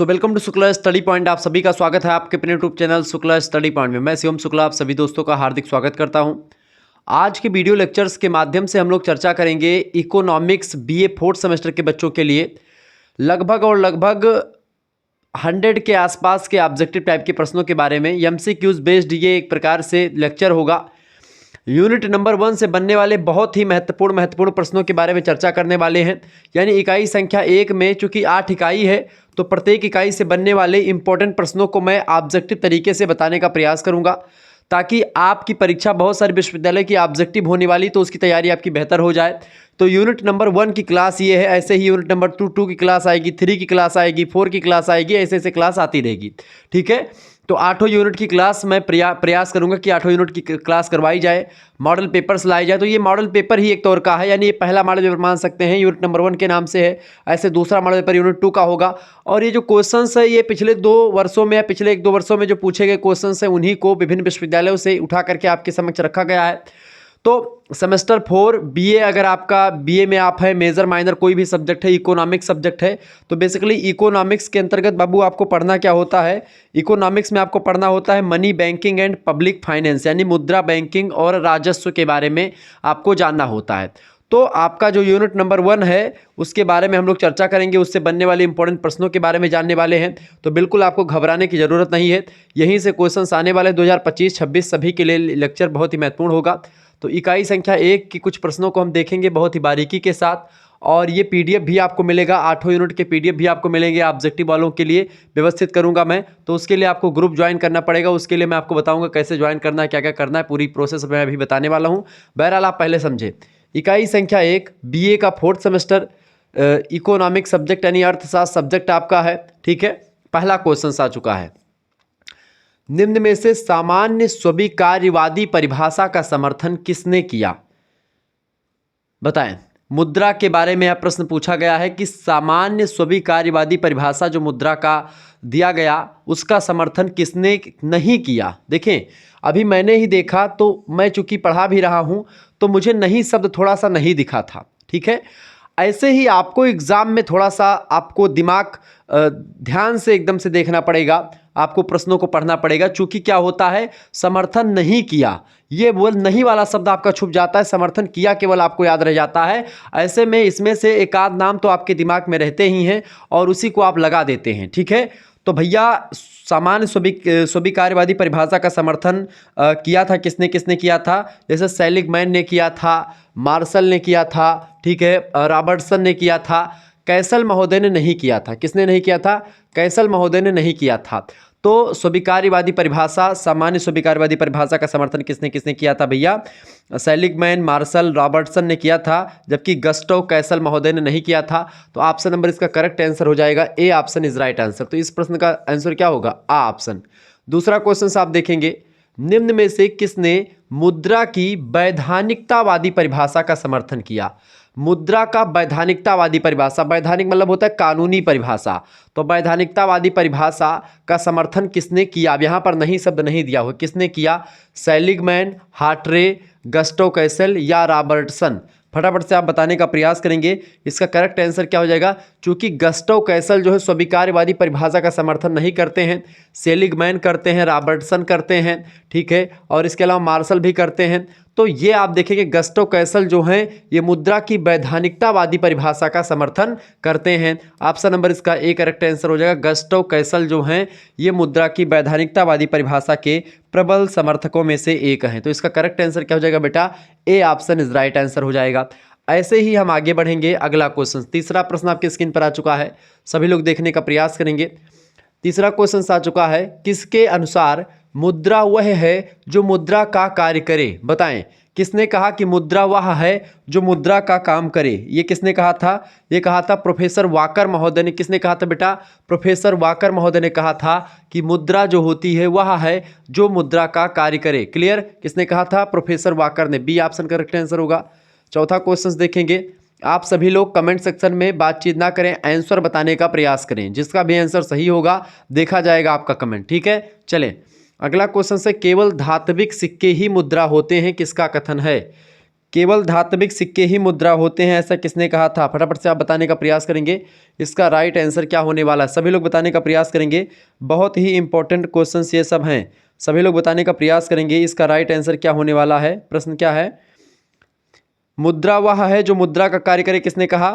Welcome to Shukla study point. आप सभी का स्वागत है आपके अपने YouTube channel Shukla study point में। मैं शिवम शुक्ला आप सभी दोस्तों का हार्दिक स्वागत करता हूं। आज के वीडियो लेक्चर्स के माध्यम से हम लोग चर्चा करेंगे इकोनॉमिक्स बीए फोर्थ सेमेस्टर के बच्चों के लिए लगभग 100 के आसपास के ऑब्जेक्टिव टाइप के प्रश्नों के बारे में एमसीक्यूज बेस्ड ये एक प्रकार से लेक्चर होगा। यूनिट नंबर 1 से बनने वाले बहुत ही महत्वपूर्ण प्रश्नों के बारे में चर्चा करने वाले हैं। यानी इकाई संख्या 1 में चूंकि 8 इकाई है तो प्रत्येक इकाई से बनने वाले इंपॉर्टेंट प्रश्नों को मैं ऑब्जेक्टिव तरीके से बताने का प्रयास करूंगा ताकि आपकी परीक्षा बहुत सारे विश्वविद्यालय की ऑब्जेक्टिव होने वाली तो उसकी तैयारी आपकी बेहतर हो जाए। तो यूनिट नंबर 1 की क्लास ये है। ऐसे ही यूनिट नंबर 2 की क्लास आएगी, 3 की क्लास आएगी, 4 की क्लास आएगी, ऐसे क्लास आती रहेगी। ठीक है, तो 8 यूनिट की क्लास मैं प्रयास करूंगा कि 8 यूनिट की क्लास करवाई जाए, मॉडल पेपर्स लाए जाए। तो ये मॉडल पेपर ही एक तौर का है, यानी ये पहला मॉडल पेपर मान सकते हैं, यूनिट नंबर 1 के नाम से है। ऐसे दूसरा मॉडल पेपर यूनिट 2 का होगा। और ये जो क्वेश्चंस है ये पिछले 2 वर्षों में या पिछले 1-2 वर्षों में जो पूछे गए क्वेश्चंस हैं उन्हीं को विभिन्न विश्वविद्यालयों से उठा करके आपके समक्ष रखा गया है। तो सेमेस्टर 4 बीए, अगर आपका बीए में आप है मेजर माइनर कोई भी सब्जेक्ट है, इकोनॉमिक्स सब्जेक्ट है, तो बेसिकली इकोनॉमिक्स के अंतर्गत बाबू आपको पढ़ना क्या होता है। इकोनॉमिक्स में आपको पढ़ना होता है money banking and public finance, यानी मुद्रा बैंकिंग और राजस्व के बारे में आपको जानना होता है। तो आपका जो यूनिट नंबर 1 है उसके बारे में हम लोग चर्चा करेंगे, उससे बनने वाले इंपॉर्टेंट प्रश्नों के बारे में जानने वाले हैं। तो बिल्कुल आपको घबराने की ज़रूरत नहीं है, यहीं से क्वेश्चंस आने वाले 2025-26 सभी के लिए लेक्चर बहुत ही महत्वपूर्ण होगा। तो इकाई संख्या 1 की कुछ प्रश्नों को हम देखेंगे बहुत ही बारीकी के साथ, और ये पीडीएफ भी आपको मिलेगा, 8 यूनिट के पीडीएफ भी आपको मिलेंगे ऑब्जेक्टिव वालों के लिए व्यवस्थित करूंगा मैं। तो उसके लिए आपको ग्रुप ज्वाइन करना पड़ेगा, उसके लिए मैं आपको बताऊंगा कैसे ज्वाइन करना है, क्या क्या करना है, पूरी प्रोसेस मैं अभी बताने वाला हूँ। बहरहाल आप पहले समझे, इकाई संख्या 1 बीए का 4th सेमेस्टर इकोनॉमिक सब्जेक्ट यानी अर्थशास्त्र सब्जेक्ट आपका है। ठीक है, पहला क्वेश्चन आ चुका है। निम्न में से सामान्य स्वीकार्यवादी परिभाषा का समर्थन किसने किया? बताएं। मुद्रा के बारे में यह प्रश्न पूछा गया है कि सामान्य स्वीकार्यवादी परिभाषा जो मुद्रा का दिया गया उसका समर्थन किसने नहीं किया। देखें, अभी मैंने ही देखा तो मैं चूंकि पढ़ा भी रहा हूं तो मुझे नहीं शब्द थोड़ा सा नहीं दिखा था। ठीक है, ऐसे ही आपको एग्जाम में थोड़ा सा आपको दिमाग ध्यान से एकदम से देखना पड़ेगा, आपको प्रश्नों को पढ़ना पड़ेगा। चूंकि क्या होता है, समर्थन नहीं किया, ये वो नहीं वाला शब्द आपका छुप जाता है, समर्थन किया केवल आपको याद रह जाता है। ऐसे में इसमें से एक आध नाम तो आपके दिमाग में रहते ही हैं और उसी को आप लगा देते हैं। ठीक है, तो भैया सामान्य स्वीकार्यवादी परिभाषा का समर्थन किया था किसने किसने किया था? जैसे सेलिगमैन ने किया था, मार्शल ने किया था, ठीक है, रॉबर्टसन ने किया था, कैसल महोदय ने नहीं किया था। किसने नहीं किया था? कैसल महोदय ने नहीं किया था। तो स्वीकार्यवादी परिभाषा, सामान्य स्वीकार्यवादी परिभाषा का समर्थन किसने किसने किया था भैया? सेलिगमैन, मार्शल, रॉबर्टसन ने किया था, जबकि गस्टो कैसल महोदय ने नहीं किया था। तो ऑप्शन नंबर इसका करेक्ट आंसर हो जाएगा A option is right answer. तो इस प्रश्न का आंसर क्या होगा? आ ऑप्शन। दूसरा क्वेश्चन आप देखेंगे, निम्न में से किसने मुद्रा की वैधानिकतावादी परिभाषा का समर्थन किया? मुद्रा का वैधानिकतावादी परिभाषा, वैधानिक मतलब होता है कानूनी परिभाषा, तो वैधानिकतावादी परिभाषा का समर्थन किसने किया? अब यहाँ पर नहीं शब्द नहीं दिया हुआ, किसने किया? सेलिगमैन, हार्ट्रे, गस्टो कैसल या रॉबर्टसन? फटाफट से आप बताने का प्रयास करेंगे। इसका करेक्ट आंसर क्या हो जाएगा? चूंकि गस्टो कैसल जो है स्वीकार्यवादी परिभाषा का समर्थन नहीं करते हैं, सेलिगमैन करते हैं, रॉबर्टसन करते हैं, ठीक है, और इसके अलावा मार्शल भी करते हैं। तो ये आप देखेंगे गस्टो कैसल जो हैं ये मुद्रा की वैधानिकतावादी परिभाषा का समर्थन करते हैं। ऑप्शन नंबर इसका ए करेक्ट आंसर हो जाएगा। गस्टो कैसल जो हैं ये मुद्रा की वैधानिकतावादी परिभाषा के प्रबल समर्थकों में से एक हैं। तो इसका करेक्ट आंसर क्या हो जाएगा बेटा? A option is right answer हो जाएगा। ऐसे ही हम आगे बढ़ेंगे। अगला क्वेश्चन, तीसरा प्रश्न आपके स्क्रीन पर आ चुका है, सभी लोग देखने का प्रयास करेंगे। तीसरा क्वेश्चन आ चुका है, किसके अनुसार मुद्रा वह है जो मुद्रा का कार्य करे? बताएं, किसने कहा कि मुद्रा वह है जो मुद्रा का काम करे? ये किसने कहा था? ये कहा था प्रोफेसर वाकर महोदय ने। किसने कहा था बेटा? प्रोफेसर वाकर महोदय ने कहा था कि मुद्रा जो होती है वह है जो मुद्रा का कार्य करे। क्लियर? किसने कहा था? प्रोफेसर वाकर ने। बी ऑप्शन करेक्ट आंसर होगा। चौथा क्वेश्चन देखेंगे, आप सभी लोग कमेंट सेक्शन में बातचीत ना करें, आंसर बताने का प्रयास करें, जिसका भी आंसर सही होगा देखा जाएगा आपका कमेंट। ठीक है, चलें अगला क्वेश्चन से, केवल धात्विक सिक्के ही मुद्रा होते हैं, किसका कथन है? केवल धात्विक सिक्के ही मुद्रा होते हैं, ऐसा किसने कहा था? फटाफट से आप बताने का प्रयास करेंगे इसका राइट आंसर क्या होने वाला है। सभी लोग बताने का प्रयास करेंगे, बहुत ही इंपॉर्टेंट क्वेश्चंस ये सब हैं। सभी लोग बताने का प्रयास करेंगे इसका राइट आंसर क्या होने वाला है। प्रश्न क्या है? मुद्रा वह है जो मुद्रा का कार्य करे, किसने कहा?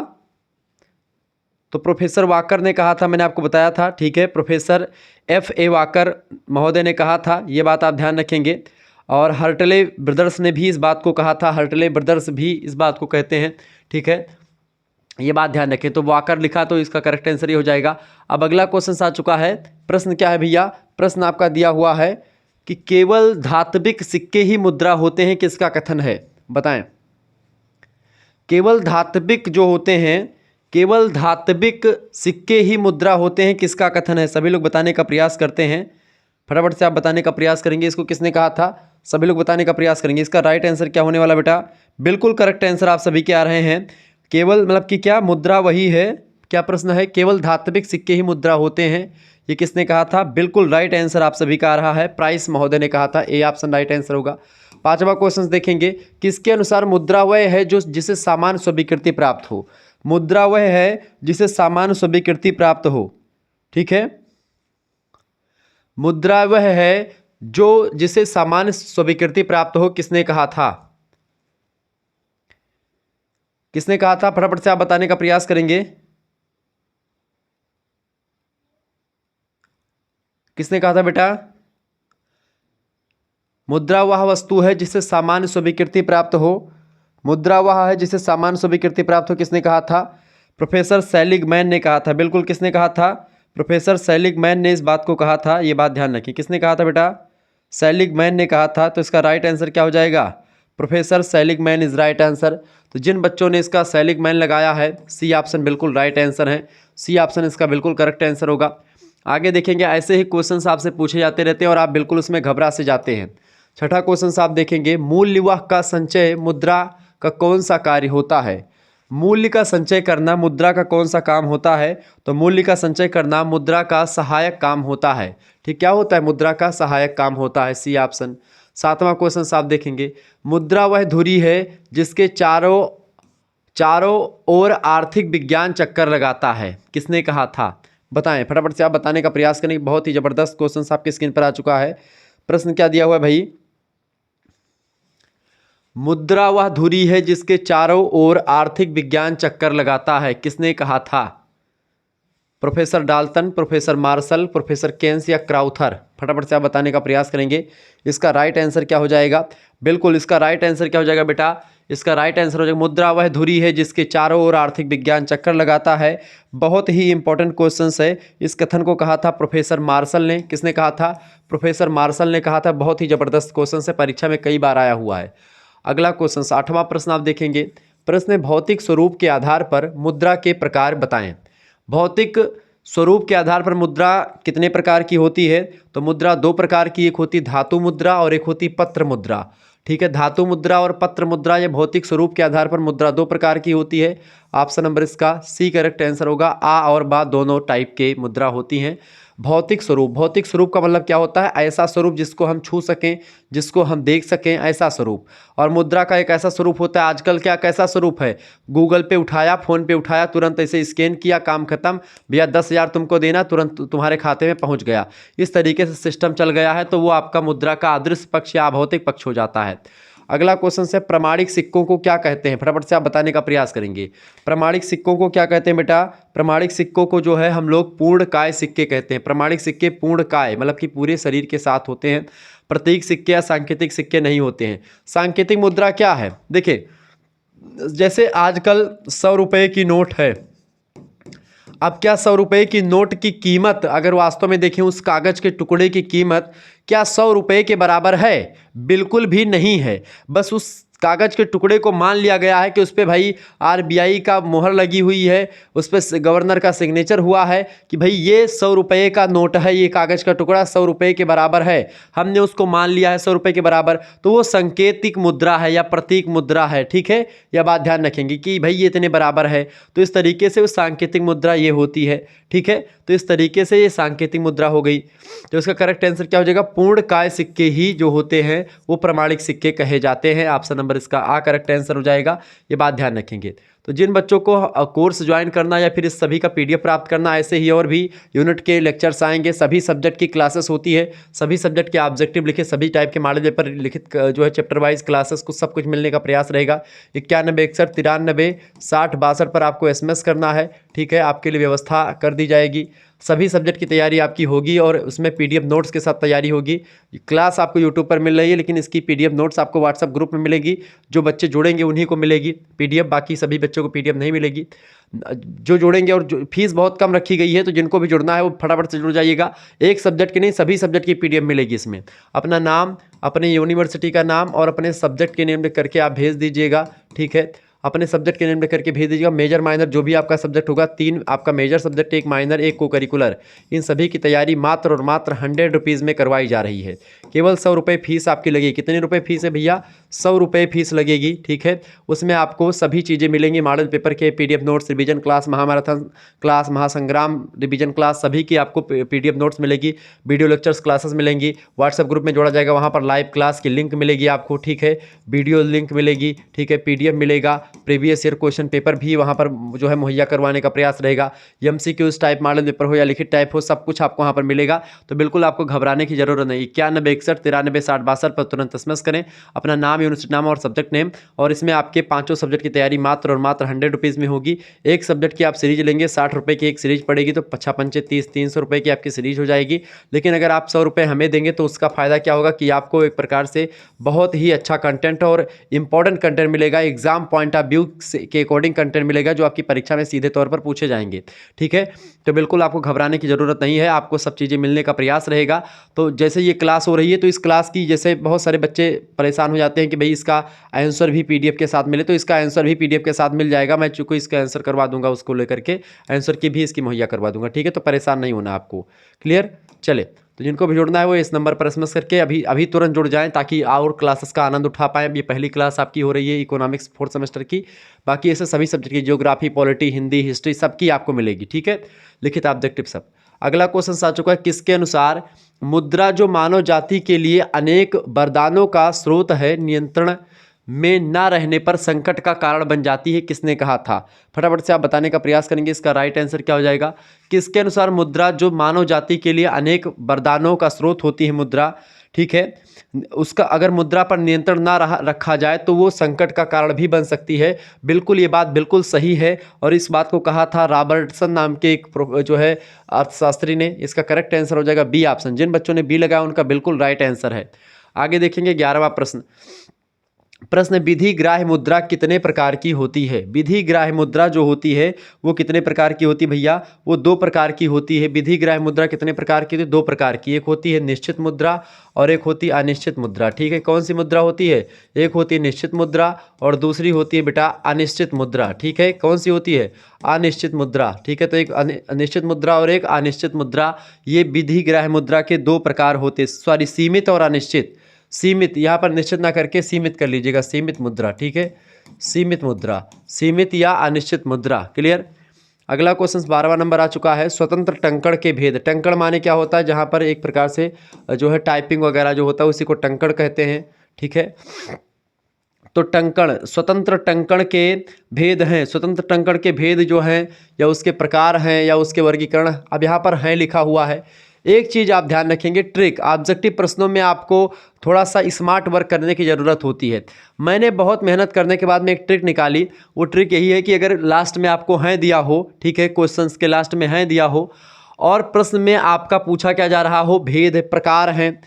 तो प्रोफेसर वाकर ने कहा था, मैंने आपको बताया था, ठीक है। Professor F.A. वाकर महोदय ने कहा था, ये बात आप ध्यान रखेंगे। और हर्टले ब्रदर्स ने भी इस बात को कहा था, हर्टले ब्रदर्स भी इस बात को कहते हैं, ठीक है। ये बात ध्यान रखें। तो वाकर लिखा तो इसका करेक्ट आंसर ये हो जाएगा। अब अगला क्वेश्चन आ चुका है। प्रश्न क्या है भैया? प्रश्न आपका दिया हुआ है कि केवल धात्विक सिक्के ही मुद्रा होते हैं, किसका कथन है? बताएं। केवल धात्विक जो होते हैं, केवल धात्विक सिक्के ही मुद्रा होते हैं, किसका कथन है? सभी लोग बताने का प्रयास करते हैं। फटाफट से आप बताने का प्रयास करेंगे इसको किसने कहा था। सभी लोग बताने का प्रयास करेंगे इसका राइट आंसर क्या होने वाला बेटा? बिल्कुल करेक्ट आंसर आप सभी के आ रहे हैं। केवल मतलब कि क्या मुद्रा वही है? क्या प्रश्न है? केवल धात्विक सिक्के ही मुद्रा होते हैं, ये किसने कहा था? बिल्कुल राइट आंसर आप सभी का आ रहा है, प्राइस महोदय ने कहा था। ए ऑप्शन राइट आंसर होगा। पांचवा क्वेश्चन देखेंगे, किसके अनुसार मुद्रा वह है जो जिसे सामान्य स्वीकृति प्राप्त हो? मुद्रा वह है जिसे सामान्य स्वीकृति प्राप्त हो, ठीक है। मुद्रा वह है जो जिसे सामान्य स्वीकृति प्राप्त हो, किसने कहा था? किसने कहा था? फटाफट से आप बताने का प्रयास करेंगे। किसने कहा था बेटा? मुद्रा वह वस्तु है जिसे सामान्य स्वीकृति प्राप्त हो। मुद्रा वह है जिसे सामान्य स्वीकृति प्राप्त हो, किसने कहा था? प्रोफेसर सेलिगमैन ने कहा था। बिल्कुल, किसने कहा था? प्रोफेसर सेलिगमैन ने इस बात को कहा था, ये बात ध्यान रखिए। किसने कहा था बेटा? सेलिगमैन ने कहा था। तो इसका राइट आंसर क्या हो जाएगा? Professor Seligman is right answer. तो जिन बच्चों ने इसका सेलिगमैन लगाया है, सी ऑप्शन बिल्कुल राइट आंसर है। सी ऑप्शन इसका बिल्कुल करेक्ट आंसर होगा। आगे देखेंगे, ऐसे ही क्वेश्चन आपसे पूछे जाते रहते हैं और आप बिल्कुल उसमें घबरा से जाते हैं। छठा क्वेश्चन आप देखेंगे, मूल्यवाह का संचय मुद्रा का कौन सा कार्य होता है? मूल्य का संचय करना मुद्रा का कौन सा काम होता है? तो मूल्य का संचय करना मुद्रा का सहायक काम होता है, ठीक। क्या होता है? मुद्रा का सहायक काम होता है, सी ऑप्शन। सातवां क्वेश्चन आप देखेंगे, मुद्रा वह धुरी है जिसके चारों ओर आर्थिक विज्ञान चक्कर लगाता है, किसने कहा था? बताएं, फटाफट से आप बताने का प्रयास करें। बहुत ही जबरदस्त क्वेश्चन आपके स्क्रीन पर आ चुका है। प्रश्न क्या दिया हुआ है भाई? मुद्रा वह धुरी है जिसके चारों ओर आर्थिक विज्ञान चक्कर लगाता है, किसने कहा था? Professor Dalton, professor Marshall, professor Keynes या क्राउथर? फटाफट से आप बताने का प्रयास करेंगे इसका राइट आंसर क्या हो जाएगा। बिल्कुल, इसका राइट आंसर क्या हो जाएगा बेटा? इसका राइट आंसर हो जाएगा, मुद्रा वह धुरी है जिसके चारों ओर आर्थिक विज्ञान चक्कर लगाता है। बहुत ही इंपॉर्टेंट क्वेश्चन है। इस कथन को कहा था प्रोफेसर मार्शल ने। किसने कहा था? प्रोफेसर मार्शल ने कहा था। बहुत ही जबरदस्त क्वेश्चन है, परीक्षा में कई बार आया हुआ है। अगला क्वेश्चन, आठवां प्रश्न आप देखेंगे। प्रश्न, भौतिक स्वरूप के आधार पर मुद्रा के प्रकार बताएं। भौतिक स्वरूप के आधार पर मुद्रा कितने प्रकार की होती है? तो मुद्रा दो प्रकार की, एक होती धातु मुद्रा और एक होती पत्र मुद्रा, ठीक है। धातु मुद्रा और पत्र मुद्रा, ये भौतिक स्वरूप के आधार पर मुद्रा दो प्रकार की होती है। ऑप्शन नंबर इसका सी करेक्ट आंसर होगा। आ और बा दोनों टाइप के मुद्रा होती हैं। भौतिक स्वरूप, भौतिक स्वरूप का मतलब क्या होता है? ऐसा स्वरूप जिसको हम छू सकें, जिसको हम देख सकें, ऐसा स्वरूप। और मुद्रा का एक ऐसा स्वरूप होता है, आजकल क्या कैसा स्वरूप है? गूगल पे उठाया, फ़ोन पे उठाया, तुरंत ऐसे स्कैन किया, काम खत्म, भैया 10,000 तुमको देना, तुरंत तुम्हारे खाते में पहुंच गया। इस तरीके से सिस्टम चल गया है, तो वो आपका मुद्रा का अदृश्य पक्ष या अभौतिक पक्ष हो जाता है। अगला क्वेश्चन है, प्रमाणिक सिक्कों को क्या कहते हैं? फटाफट से आप बताने का प्रयास करेंगे। प्रमाणिक सिक्कों को क्या कहते हैं बेटा? प्रमाणिक सिक्कों को जो है हम लोग पूर्णकाय सिक्के कहते हैं। प्रमाणिक सिक्के पूर्णकाय मतलब कि पूरे शरीर के साथ होते हैं। प्रतीक सिक्के या सांकेतिक सिक्के नहीं होते हैं। सांकेतिक मुद्रा क्या है? देखिए, जैसे आजकल 100 रुपये की नोट है। अब क्या 100 रुपये की नोट की कीमत अगर वास्तव में देखें, उस कागज के टुकड़े की कीमत क्या 100 रुपये के बराबर है? बिल्कुल भी नहीं है। बस उस कागज के टुकड़े को मान लिया गया है कि उस पर भाई RBI का मोहर लगी हुई है, उस पर गवर्नर का सिग्नेचर हुआ है कि भाई ये 100 रुपये का नोट है, ये कागज का टुकड़ा 100 रुपये के बराबर है, हमने उसको मान लिया है 100 रुपये के बराबर, तो वो सांकेतिक मुद्रा है या प्रतीक मुद्रा है, ठीक है। यह बात ध्यान रखेंगे कि भाई ये इतने बराबर है, तो इस तरीके से वो सांकेतिक मुद्रा ये होती है, ठीक है। तो इस तरीके से ये सांकेतिक मुद्रा हो गई। तो इसका करेक्ट आंसर क्या हो जाएगा, पूर्णकाय सिक्के ही जो होते हैं वो प्रमाणिक सिक्के कहे जाते हैं। ऑप्शन नंबर इसका आ करेक्ट आंसर हो जाएगा, ये बात ध्यान रखेंगे। तो जिन बच्चों को कोर्स ज्वाइन करना या फिर इस सभी का पीडीएफ प्राप्त करना, ऐसे ही और भी यूनिट के लेक्चर्स आएंगे, सभी सब्जेक्ट की क्लासेस होती है, सभी सब्जेक्ट के ऑब्जेक्टिव लिखे, सभी टाइप के मॉडल पेपर लिखित जो है चैप्टर वाइज क्लासेस को सब कुछ मिलने का प्रयास रहेगा। 9161936062 पर आपको SMS करना है, ठीक है, आपके लिए व्यवस्था कर दी जाएगी। सभी सब्जेक्ट की तैयारी आपकी होगी और उसमें PDF नोट्स के साथ तैयारी होगी। क्लास आपको YouTube पर मिल रही है, लेकिन इसकी PDF नोट्स आपको WhatsApp ग्रुप में मिलेगी। जो बच्चे जुड़ेंगे उन्हीं को मिलेगी PDF, बाकी सभी बच्चों को PDF नहीं मिलेगी। जो जुड़ेंगे, और जो फीस बहुत कम रखी गई है, तो जिनको भी जुड़ना है वो फटाफट से जुड़ जाइएगा। एक सब्जेक्ट की नहीं, सभी सब्जेक्ट की PDF मिलेगी। इसमें अपना नाम, अपने यूनिवर्सिटी का नाम और अपने सब्जेक्ट के नेम लिख करके आप भेज दीजिएगा, ठीक है। अपने सब्जेक्ट के नेम लिख करके भेज दीजिएगा। मेजर माइनर जो भी आपका सब्जेक्ट होगा, 3 आपका मेजर सब्जेक्ट, 1 माइनर, 1 को करिकुलर, इन सभी की तैयारी मात्र और मात्र 100 रुपीज़ में करवाई जा रही है। केवल 100 रुपये फीस आपकी लगेगी। कितने रुपये फीस है भैया, 100 रुपये फीस लगेगी, ठीक है। उसमें आपको सभी चीज़ें मिलेंगी, मॉडल पेपर के PDF नोट्स, रिवीजन क्लास, महामैराथन क्लास, महासंग्राम रिवीजन क्लास, सभी की आपको PDF नोट्स मिलेगी। वीडियो लेक्चर्स क्लासेस मिलेंगी, व्हाट्सएप ग्रुप में जोड़ा जाएगा, वहाँ पर लाइव क्लास की लिंक मिलेगी आपको, ठीक है। वीडियो लिंक मिलेगी, ठीक है, PDF मिलेगा। प्रीवियस ईयर क्वेश्चन पेपर भी वहाँ पर जो है मुहैया करवाने का प्रयास रहेगा। MCQs टाइप मॉडल पेपर हो या लिखित टाइप हो, सब कुछ आपको वहाँ पर मिलेगा। तो बिल्कुल आपको घबराने की जरूरत नहीं। 9161936062 पर तुरंत SMS करें अपना नाम, यूनिवर्सिटी नाम और सब्जेक्ट नेम। और इसमें आपके 5 सब्जेक्ट की तैयारी मात्र और मात्र 100 रुपीज़ में होगी। एक सब्जेक्ट की आप सीरीज लेंगे, 60 रुपये की एक सीरीज पड़ेगी, तो 55-30-300 रुपये की आपकी सीरीज हो जाएगी। लेकिन अगर आप 100 रुपये हमें देंगे तो उसका फ़ायदा क्या होगा कि आपको एक प्रकार से बहुत ही अच्छा कंटेंट और इंपॉर्टेंट कंटेंट मिलेगा, एग्जाम पॉइंट ऑफ व्यू के अकॉर्डिंग कंटेंट मिलेगा, जो आपकी परीक्षा में सीधे तौर पर पूछे जाएंगे, ठीक है। तो बिल्कुल आपको घबराने की ज़रूरत नहीं है, आपको सब चीज़ें मिलने का प्रयास रहेगा। तो जैसे ये क्लास हो रही है, तो इस क्लास की जैसे बहुत सारे बच्चे परेशान हो जाते हैं कि भाई इसका आंसर भी PDF के साथ मिले, तो इसका आंसर भी PDF के साथ मिल जाएगा। मैं चूँकि इसका आंसर करवा दूंगा, उसको लेकर के आंसर की भी इसकी मुहैया करवा दूंगा, ठीक है। तो परेशान नहीं होना आपको, क्लियर। चले, तो जिनको भी जुड़ना है वो इस नंबर पर SMS करके अभी तुरंत जुड़ जाएं, ताकि और क्लासेस का आनंद उठा पाएँ। ये पहली क्लास आपकी हो रही है इकोनॉमिक्स 4th सेमेस्टर की, बाकी ऐसे सभी सब्जेक्ट की, ज्योग्राफी, पॉलिटी, हिंदी, हिस्ट्री, सबकी आपको मिलेगी, ठीक है, लिखित ऑब्जेक्टिव सब। अगला क्वेश्चन आ चुका है, किसके अनुसार मुद्रा जो मानव जाति के लिए अनेक वरदानों का स्रोत है, नियंत्रण में ना रहने पर संकट का कारण बन जाती है, किसने कहा था? फटाफट से आप बताने का प्रयास करेंगे। इसका राइट आंसर क्या हो जाएगा, किसके अनुसार मुद्रा जो मानव जाति के लिए अनेक वरदानों का स्रोत होती है मुद्रा, ठीक है, उसका अगर मुद्रा पर नियंत्रण ना रखा जाए तो वो संकट का कारण भी बन सकती है। बिल्कुल ये बात बिल्कुल सही है, और इस बात को कहा था रॉबर्टसन नाम के एक जो है अर्थशास्त्री ने। इसका करेक्ट आंसर हो जाएगा बी ऑप्शन। जिन बच्चों ने बी लगाया उनका बिल्कुल राइट आंसर है। आगे देखेंगे 11वां प्रश्न विधि ग्राह्य मुद्रा कितने प्रकार की होती है? विधि ग्राह्य मुद्रा जो होती है वो कितने प्रकार की होती है भैया? वो 2 प्रकार की होती है। विधि ग्राह्य मुद्रा कितने प्रकार की होती है? 2 प्रकार की। एक होती है निश्चित मुद्रा और एक होती है अनिश्चित मुद्रा, ठीक है। कौन सी मुद्रा होती है? एक होती है निश्चित मुद्रा और दूसरी होती है बेटा अनिश्चित मुद्रा, ठीक है। कौन सी होती है? अनिश्चित मुद्रा, ठीक है। तो एक निश्चित मुद्रा और एक अनिश्चित मुद्रा, ये विधि ग्राह्य मुद्रा के 2 प्रकार होते हैं। सॉरी, सीमित और अनिश्चित। सीमित, यहाँ पर निश्चित ना करके सीमित कर लीजिएगा, सीमित मुद्रा, ठीक है। सीमित मुद्रा, सीमित या अनिश्चित मुद्रा, क्लियर। अगला क्वेश्चन 12वां नंबर आ चुका है, स्वतंत्र टंकण के भेद। टंकण माने क्या होता है? जहाँ पर एक प्रकार से जो है टाइपिंग वगैरह जो होता है उसी को टंकण कहते हैं, ठीक है। तो टंकण, स्वतंत्र टंकण के भेद हैं। स्वतंत्र टंकण के भेद जो हैं या उसके प्रकार हैं या उसके वर्गीकरण अब यहाँ पर हैं लिखा हुआ है। एक चीज़ आप ध्यान रखेंगे, ट्रिक। ऑब्जेक्टिव प्रश्नों में आपको थोड़ा सा स्मार्ट वर्क करने की ज़रूरत होती है। मैंने बहुत मेहनत करने के बाद में एक ट्रिक निकाली। वो ट्रिक यही है कि अगर लास्ट में आपको हैं दिया हो, ठीक है, क्वेश्चंस के लास्ट में हैं दिया हो और प्रश्न में आपका पूछा क्या जा रहा हो, भेद है, प्रकार हैं,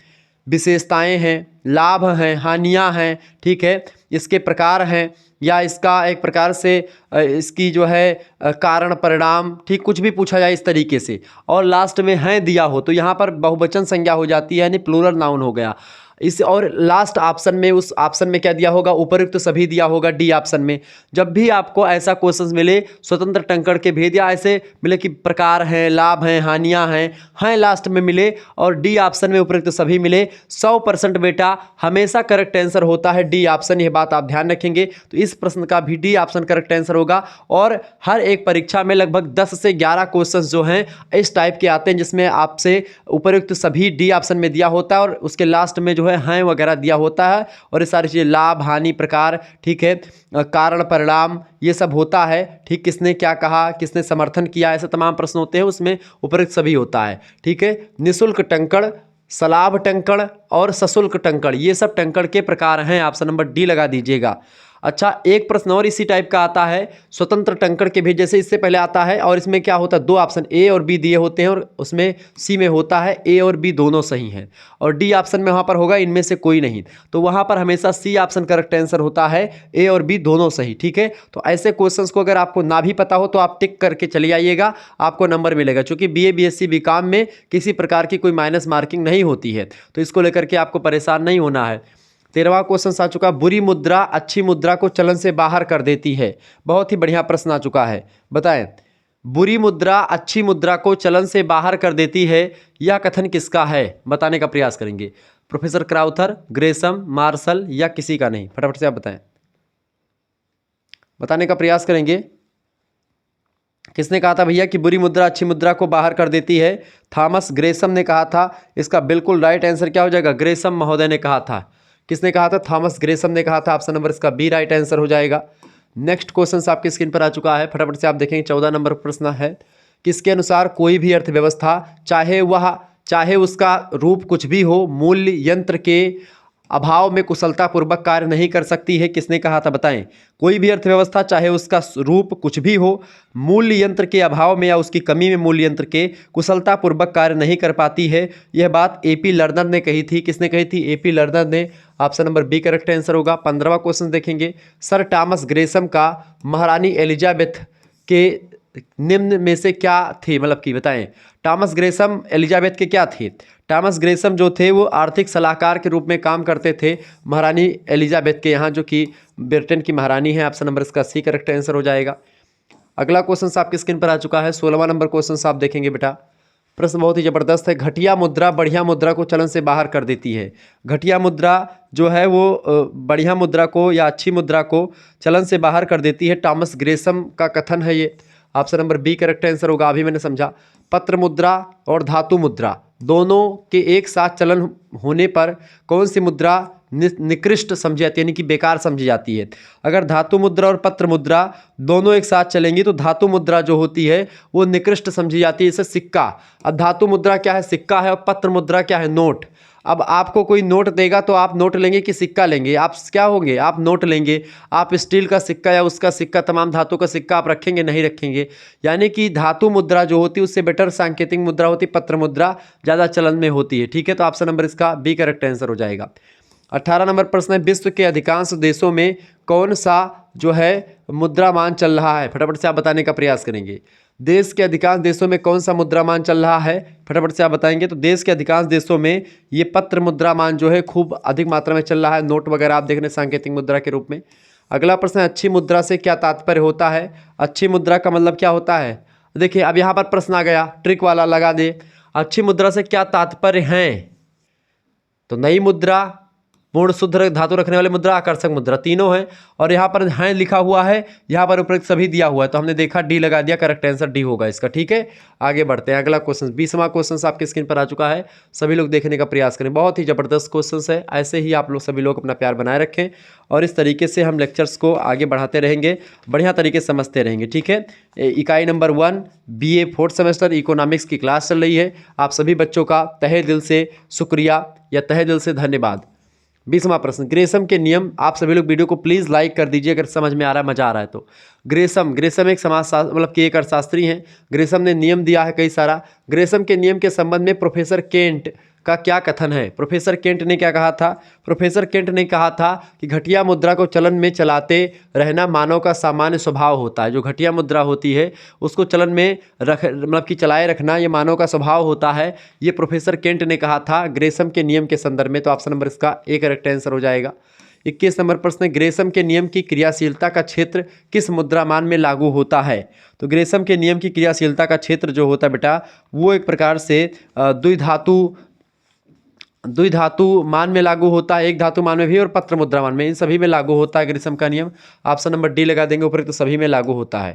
विशेषताएं हैं, लाभ हैं, हानियां हैं, ठीक है, इसके प्रकार हैं या इसका एक प्रकार से इसकी जो है कारण परिणाम, ठीक, कुछ भी पूछा जाए इस तरीके से और लास्ट में हैं दिया हो, तो यहाँ पर बहुवचन संज्ञा हो जाती है, यानी प्लूरल नाउन हो गया। इस और लास्ट ऑप्शन में, उस ऑप्शन में क्या दिया होगा, उपयुक्त तो सभी दिया होगा डी ऑप्शन में। जब भी आपको ऐसा क्वेश्चन मिले स्वतंत्र टंकण के भेद या ऐसे मिले कि प्रकार हैं, लाभ हैं, हानियां हैं लास्ट में मिले और डी ऑप्शन में उपयुक्त तो सभी मिले, 100% बेटा हमेशा करेक्ट आंसर होता है डी ऑप्शन। यह बात आप ध्यान रखेंगे। तो इस प्रश्न का भी डी ऑप्शन करेक्ट आंसर होगा। और हर एक परीक्षा में लगभग 10 से 11 क्वेश्चन जो हैं इस टाइप के आते हैं जिसमें आपसे उपयुक्त सभी डी ऑप्शन में दिया होता है और उसके लास्ट में जो है हैं वगैरह दिया होता है। और ये सारी चीज़ें लाभ, हानि, प्रकार, ठीक है, कारण, परिणाम, ये सब होता है। ठीक, किसने क्या कहा, किसने समर्थन किया, ऐसे तमाम प्रश्न होते हैं, उसमें उपयुक्त सभी होता है। ठीक है, निःशुल्क टंकण, सलाभ टंकण और सशुल्क टंकण, ये सब टंकण के प्रकार हैं। ऑप्शन नंबर डी लगा दीजिएगा। अच्छा, एक प्रश्न और इसी टाइप का आता है, स्वतंत्र टंकण के भी जैसे इससे पहले आता है और इसमें क्या होता है, दो ऑप्शन ए और बी दिए होते हैं और उसमें सी में होता है ए और बी दोनों सही हैं और डी ऑप्शन में वहाँ पर होगा इनमें से कोई नहीं। तो वहाँ पर हमेशा सी ऑप्शन करेक्ट आंसर होता है, ए और बी दोनों सही। ठीक है, तो ऐसे क्वेश्चंस को अगर आपको ना भी पता हो तो आप टिक करके चले आइएगा, आपको नंबर मिलेगा। चूंकि बीए, बीएससी, बीकॉम में किसी प्रकार की कोई माइनस मार्किंग नहीं होती है, तो इसको लेकर के आपको परेशान नहीं होना है। 13वां क्वेश्चन आ चुका, बुरी मुद्रा अच्छी मुद्रा को चलन से बाहर कर देती है। बहुत ही बढ़िया प्रश्न आ चुका है। बताएं, बुरी मुद्रा अच्छी मुद्रा को चलन से बाहर कर देती है, यह कथन किसका है? बताने का प्रयास करेंगे। प्रोफेसर क्राउथर, ग्रेसम, मार्शल या किसी का नहीं? फटाफट से आप बताएं, बताने का प्रयास करेंगे। किसने कहा था भैया कि बुरी मुद्रा अच्छी मुद्रा को बाहर कर देती है? थॉमस ग्रेसम ने कहा था। इसका बिल्कुल राइट आंसर क्या हो जाएगा? ग्रेसम महोदय ने कहा था। किसने कहा था? थॉमस ग्रेसम ने कहा था। ऑप्शन नंबर इसका बी राइट आंसर हो जाएगा। नेक्स्ट क्वेश्चन आपकी स्क्रीन पर आ चुका है, फटाफट से आप देखेंगे। 14 नंबर प्रश्न है, किसके अनुसार कोई भी अर्थव्यवस्था चाहे उसका रूप कुछ भी हो, मूल्य यंत्र के अभाव में कुशलतापूर्वक कार्य नहीं कर सकती है? किसने कहा था? बताएं। कोई भी अर्थव्यवस्था चाहे उसका रूप कुछ भी हो, मूल्य यंत्र के अभाव में या उसकी कमी में मूल्य यंत्र के कुशलतापूर्वक कार्य नहीं कर पाती है। यह बात एपी लर्नर ने कही थी। किसने कही थी? एपी लर्नर ने। Option number B correct answer होगा। 15वां क्वेश्चन देखेंगे, सर टॉमस ग्रेसम का महारानी एलिजाबेथ के निम्न में से क्या थे? मतलब कि बताएं, टॉमस ग्रेसम एलिजाबेथ के क्या थे? टॉमस ग्रेसम जो थे वो आर्थिक सलाहकार के रूप में काम करते थे महारानी एलिजाबेथ के यहाँ, जो कि ब्रिटेन की महारानी है। ऑप्शन नंबर इसका सी करेक्ट आंसर हो जाएगा। अगला क्वेश्चन आपकी स्क्रीन पर आ चुका है, 16वां नंबर क्वेश्चन आप देखेंगे बेटा। प्रश्न बहुत ही ज़बरदस्त है, घटिया मुद्रा बढ़िया मुद्रा को चलन से बाहर कर देती है। घटिया मुद्रा जो है वो बढ़िया मुद्रा को या अच्छी मुद्रा को चलन से बाहर कर देती है, टॉमस ग्रेसम का कथन है ये। Option number B correct answer होगा। अभी मैंने समझा, पत्र मुद्रा और धातु मुद्रा दोनों के एक साथ चलन होने पर कौन सी मुद्रा निकृष्ट समझी जाती है, यानी कि बेकार समझी जाती है? अगर धातु मुद्रा और पत्र मुद्रा दोनों एक साथ चलेंगी तो धातु मुद्रा जो होती है वो निकृष्ट समझी जाती है, जैसे सिक्का। अब धातु मुद्रा क्या है? सिक्का है। और पत्र मुद्रा क्या है? नोट। अब आपको कोई नोट देगा तो आप नोट लेंगे कि सिक्का लेंगे? आप क्या होंगे? आप नोट लेंगे। आप स्टील का सिक्का या उसका सिक्का, तमाम धातु का सिक्का आप रखेंगे? नहीं रखेंगे। यानी कि धातु मुद्रा जो होती है उससे बेटर सांकेतिक मुद्रा होती है, पत्र मुद्रा ज़्यादा चलन में होती है। ठीक है, तो ऑप्शन नंबर इसका बी करेक्ट आंसर हो जाएगा। 18 नंबर प्रश्न है, विश्व के अधिकांश देशों में कौन सा जो है मुद्रामान चल रहा है? फटाफट से आप बताने का प्रयास करेंगे। देश के अधिकांश देशों में कौन सा मुद्रामान चल रहा है? फटाफट से आप बताएंगे। तो देश के अधिकांश देशों में ये पत्र मुद्रामान जो है खूब अधिक मात्रा में चल रहा है। नोट वगैरह आप देख रहे हैं सांकेतिक मुद्रा के रूप में। अगला प्रश्न है, अच्छी मुद्रा से क्या तात्पर्य होता है? अच्छी मुद्रा का मतलब क्या होता है? देखिए, अब यहाँ पर प्रश्न आ गया, ट्रिक वाला लगा दे। अच्छी मुद्रा से क्या तात्पर्य है? तो नई मुद्रा, पूर्ण शुद्ध धातु रखने वाली मुद्रा, आकर्षक मुद्रा, तीनों है। और यहाँ पर हैं लिखा हुआ है, यहाँ पर उपयुक्त सभी दिया हुआ है, तो हमने देखा डी लगा दिया, करेक्ट आंसर डी होगा इसका। ठीक है, आगे बढ़ते हैं। अगला क्वेश्चन 20वां क्वेश्चन आपके स्क्रीन पर आ चुका है, सभी लोग देखने का प्रयास करें। बहुत ही जबरदस्त क्वेश्चन है। ऐसे ही आप लोग सभी लोग अपना प्यार बनाए रखें और इस तरीके से हम लेक्चर्स को आगे बढ़ाते रहेंगे, बढ़िया तरीके से समझते रहेंगे। ठीक है, इकाई number 1 BA 4th semester economics की क्लास चल रही है। आप सभी बच्चों का तहे दिल से शुक्रिया या तहे दिल से धन्यवाद। 20वां प्रश्न, ग्रेसम के नियम। आप सभी लोग वीडियो को प्लीज़ लाइक कर दीजिए अगर समझ में आ रहा है, मजा आ रहा है तो। ग्रेसम एक समाजशास्त्र मतलब कि एक अर्थशास्त्री हैं। ग्रेसम ने नियम दिया है कई सारा। ग्रेसम के नियम के संबंध में प्रोफेसर केंट का क्या कथन है? प्रोफेसर केंट ने क्या कहा था? प्रोफेसर केंट ने कहा था कि घटिया मुद्रा को चलन में चलाते रहना मानव का सामान्य स्वभाव होता है। जो घटिया मुद्रा होती है उसको चलन में मतलब कि चलाए रखना ये मानव का स्वभाव होता है, ये प्रोफेसर केंट ने कहा था ग्रेसम के नियम के संदर्भ में। तो ऑप्शन नंबर इसका ए करेक्ट आंसर हो जाएगा। 21 नंबर प्रश्न है, ग्रेसम के नियम की क्रियाशीलता का क्षेत्र किस मुद्रामान में लागू होता है? तो ग्रेसम के नियम की क्रियाशीलता का क्षेत्र जो होता है बेटा वो एक प्रकार से द्विधातु मान में लागू होता है, एक धातु मान में भी और पत्र मुद्रा मान में, इन सभी में लागू होता है ग्रेसम का नियम। ऑप्शन नंबर डी लगा देंगे ऊपर, तो सभी में लागू होता है।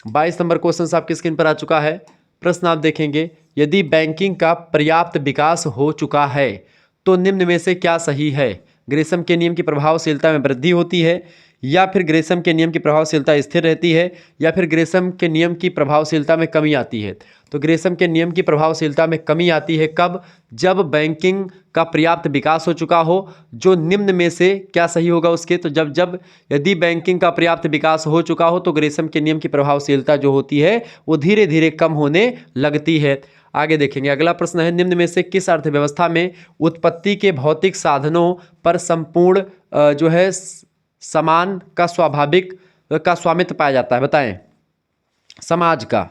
22 नंबर क्वेश्चन आपकी स्क्रीन पर आ चुका है। प्रश्न आप देखेंगे, यदि बैंकिंग का पर्याप्त विकास हो चुका है तो निम्न में से क्या सही है? ग्रेसम के नियम की प्रभावशीलता में वृद्धि होती है, या फिर ग्रेसम के नियम की प्रभावशीलता स्थिर रहती है, या फिर ग्रेसम के नियम की प्रभावशीलता में कमी आती है? तो ग्रेसम के नियम की प्रभावशीलता में कमी आती है कब? जब बैंकिंग का पर्याप्त विकास हो चुका हो। जो निम्न में से क्या सही होगा उसके? तो जब यदि बैंकिंग का पर्याप्त विकास हो चुका हो तो ग्रेसम के नियम की प्रभावशीलता जो होती है वो धीरे धीरे कम होने लगती है। आगे देखेंगे, अगला प्रश्न है, निम्न में से किस अर्थव्यवस्था में उत्पत्ति के भौतिक साधनों पर संपूर्ण जो है समान का स्वामित्व पाया जाता है? बताएं। समाज का,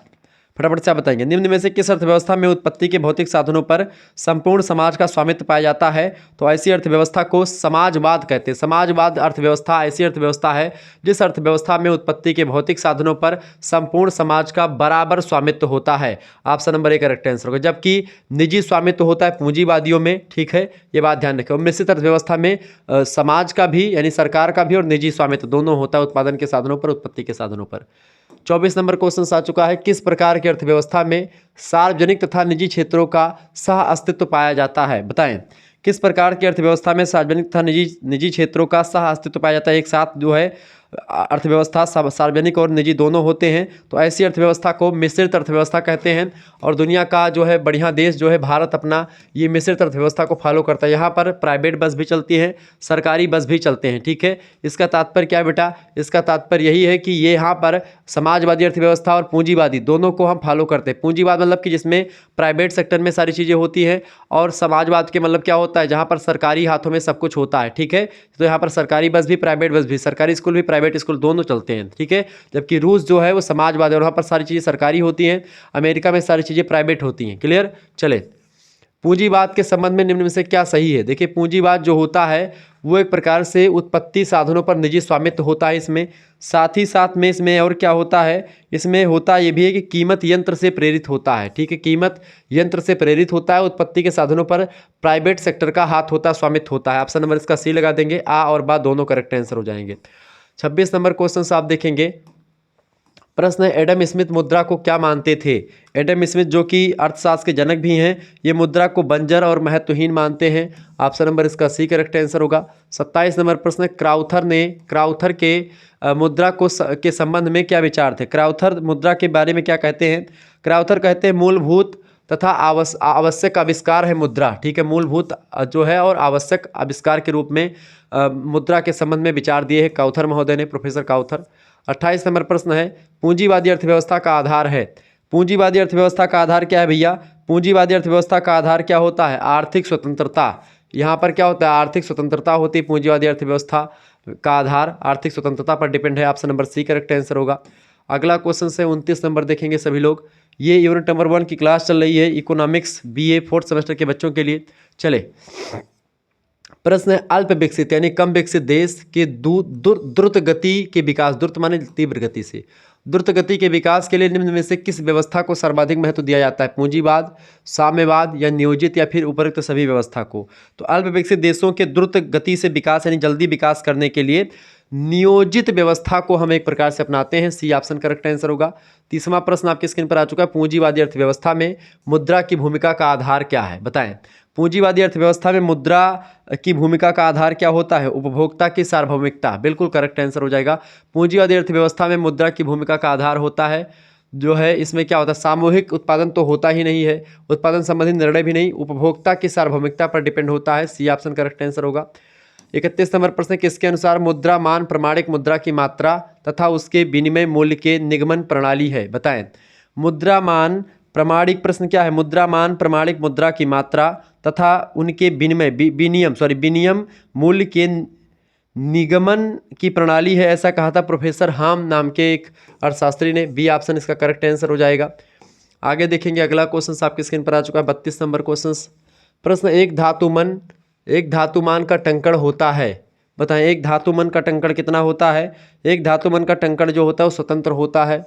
फटाफट से आप बताएंगे। निम्न में से किस अर्थव्यवस्था में उत्पत्ति के भौतिक साधनों पर संपूर्ण समाज का स्वामित्व पाया जाता है? तो ऐसी अर्थव्यवस्था को समाजवाद कहते हैं। समाजवाद अर्थव्यवस्था ऐसी अर्थव्यवस्था है जिस अर्थव्यवस्था में उत्पत्ति के भौतिक साधनों पर संपूर्ण समाज का बराबर स्वामित्व होता है। Option number A correct answer होगा। जबकि निजी स्वामित्व होता है पूंजीवादियों में, ठीक है, ये बात ध्यान रखें। मिश्रित अर्थव्यवस्था में समाज का भी यानी सरकार का भी और निजी स्वामित्व दोनों होता है उत्पादन के साधनों पर, उत्पत्ति के साधनों पर। 24 नंबर क्वेश्चन आ चुका है, किस प्रकार की अर्थव्यवस्था में सार्वजनिक तथा निजी क्षेत्रों का सह अस्तित्व पाया जाता है? बताएं। किस प्रकार की अर्थव्यवस्था में सार्वजनिक तथा निजी क्षेत्रों का सह अस्तित्व पाया जाता है? एक साथ जो है अर्थव्यवस्था सार्वजनिक और निजी दोनों होते हैं, तो ऐसी अर्थव्यवस्था को मिश्रित अर्थव्यवस्था कहते हैं। और दुनिया का जो है बढ़िया देश जो है भारत अपना, ये मिश्रित अर्थव्यवस्था को फॉलो करता है। यहाँ पर प्राइवेट बस भी चलती है, सरकारी बस भी चलते हैं, ठीक है। इसका तात्पर्य क्या है बेटा? इसका तात्पर्य यही है कि ये यहाँ पर समाजवादी अर्थव्यवस्था और पूंजीवादी दोनों को हम फॉलो करते हैं। पूंजीवाद मतलब कि जिसमें प्राइवेट सेक्टर में सारी चीज़ें होती हैं, और समाजवाद के मतलब क्या होता है? जहाँ पर सरकारी हाथों में सब कुछ होता है, ठीक है। तो यहाँ पर सरकारी बस भी, प्राइवेट बस भी, सरकारी स्कूल भी, प्राइवेट स्कूल दोनों चलते हैं, ठीक है। जबकि रूस जो है वो समाजवाद है और वहाँ पर सारी चीज़ें सरकारी होती हैं, अमेरिका में सारी चीज़ें प्राइवेट होती हैं। क्लियर? चले, पूंजीवाद के संबंध में निम्न में से क्या सही है? देखिए, पूंजीवाद जो होता है वो एक प्रकार से उत्पत्ति साधनों पर निजी स्वामित्व होता है इसमें। साथ ही साथ में इसमें और क्या होता है? इसमें होता ये भी है कि कीमत यंत्र से प्रेरित होता है, ठीक है। कीमत यंत्र से प्रेरित होता है। उत्पत्ति के साधनों पर प्राइवेट सेक्टर का हाथ होता है, स्वामित्व होता है। ऑप्शन नंबर इसका सी लगा देंगे, आ और बा दोनों करेक्ट आंसर हो जाएंगे। 26 नंबर क्वेश्चन आप देखेंगे। प्रश्न है, एडम स्मिथ मुद्रा को क्या मानते थे? एडम स्मिथ जो कि अर्थशास्त्र के जनक भी हैं, ये मुद्रा को बंजर और महत्वहीन मानते हैं। ऑप्शन नंबर इसका सी करेक्ट आंसर होगा। 27 नंबर प्रश्न, क्राउथर के मुद्रा के संबंध में क्या विचार थे? क्राउथर मुद्रा के बारे में क्या कहते हैं? क्राउथर कहते हैं मूलभूत तथा आवश्यक आविष्कार है मुद्रा, ठीक है। मूलभूत जो है और आवश्यक आविष्कार के रूप में मुद्रा के संबंध में विचार दिए हैं काउथर महोदय ने, प्रोफेसर काउथर। 28 नंबर प्रश्न है, पूंजीवादी अर्थव्यवस्था का आधार है। पूंजीवादी अर्थव्यवस्था का आधार क्या है भैया? पूंजीवादी अर्थव्यवस्था का आधार क्या होता है? आर्थिक स्वतंत्रता। यहाँ पर क्या होता है? आर्थिक स्वतंत्रता होती है। पूंजीवादी अर्थव्यवस्था का आधार आर्थिक स्वतंत्रता पर डिपेंड है। Option number C correct answer होगा। अगला क्वेश्चन से 29 नंबर देखेंगे सभी लोग। ये यूनिट नंबर 1 की क्लास चल रही है इकोनॉमिक्स BA 4th सेमेस्टर के बच्चों के लिए। चले, प्रश्न है, अल्प विकसित यानी कम विकसित देश के द्रुत गति के विकास, द्रुत माने तीव्र गति से, द्रुत गति के विकास के लिए निम्न में से किस व्यवस्था को सर्वाधिक महत्व दिया जाता है? पूंजीवाद, साम्यवाद या नियोजित या फिर उपरोक्त सभी व्यवस्था को? तो अल्प विकसित देशों के द्रुत गति से विकास यानी जल्दी विकास करने के लिए नियोजित व्यवस्था को हम एक प्रकार से अपनाते हैं। सी ऑप्शन करेक्ट आंसर होगा। 30वां प्रश्न आपकी स्क्रीन पर आ चुका है, पूंजीवादी अर्थव्यवस्था में मुद्रा की भूमिका का आधार क्या है? बताएं। पूंजीवादी अर्थव्यवस्था में मुद्रा की भूमिका का आधार क्या होता है? उपभोक्ता की सार्वभौमिकता, बिल्कुल करेक्ट आंसर हो जाएगा। पूंजीवादी अर्थव्यवस्था में मुद्रा की भूमिका का आधार होता है जो है, इसमें क्या होता है? सामूहिक उत्पादन तो होता ही नहीं है, उत्पादन संबंधी निर्णय भी नहीं, उपभोक्ता की सार्वभौमिकता पर डिपेंड होता है। सी ऑप्शन करेक्ट आंसर होगा। 31 नंबर प्रश्न, किसके अनुसार मुद्रा मान प्रमाणिक मुद्रा की मात्रा तथा उसके विनिमय मूल्य के निगमन प्रणाली है? बताएं। मुद्रा मान प्रमाणिक, प्रश्न क्या है? मुद्रा मान प्रमाणिक मुद्रा की मात्रा तथा उनके विनियम मूल्य के निगमन की प्रणाली है, ऐसा कहा था प्रोफेसर हाम नाम के एक अर्थशास्त्री ने। बी ऑप्शन इसका करेक्ट आंसर हो जाएगा। आगे देखेंगे अगला क्वेश्चन आपकी स्क्रीन पर आ चुका है 32 नंबर क्वेश्चन। प्रश्न, एक धातुमान का टंकण होता है। बताएं, एक धातुमन का टंकण कितना होता है? एक धातुमन का टंकण जो होता है वो स्वतंत्र होता है।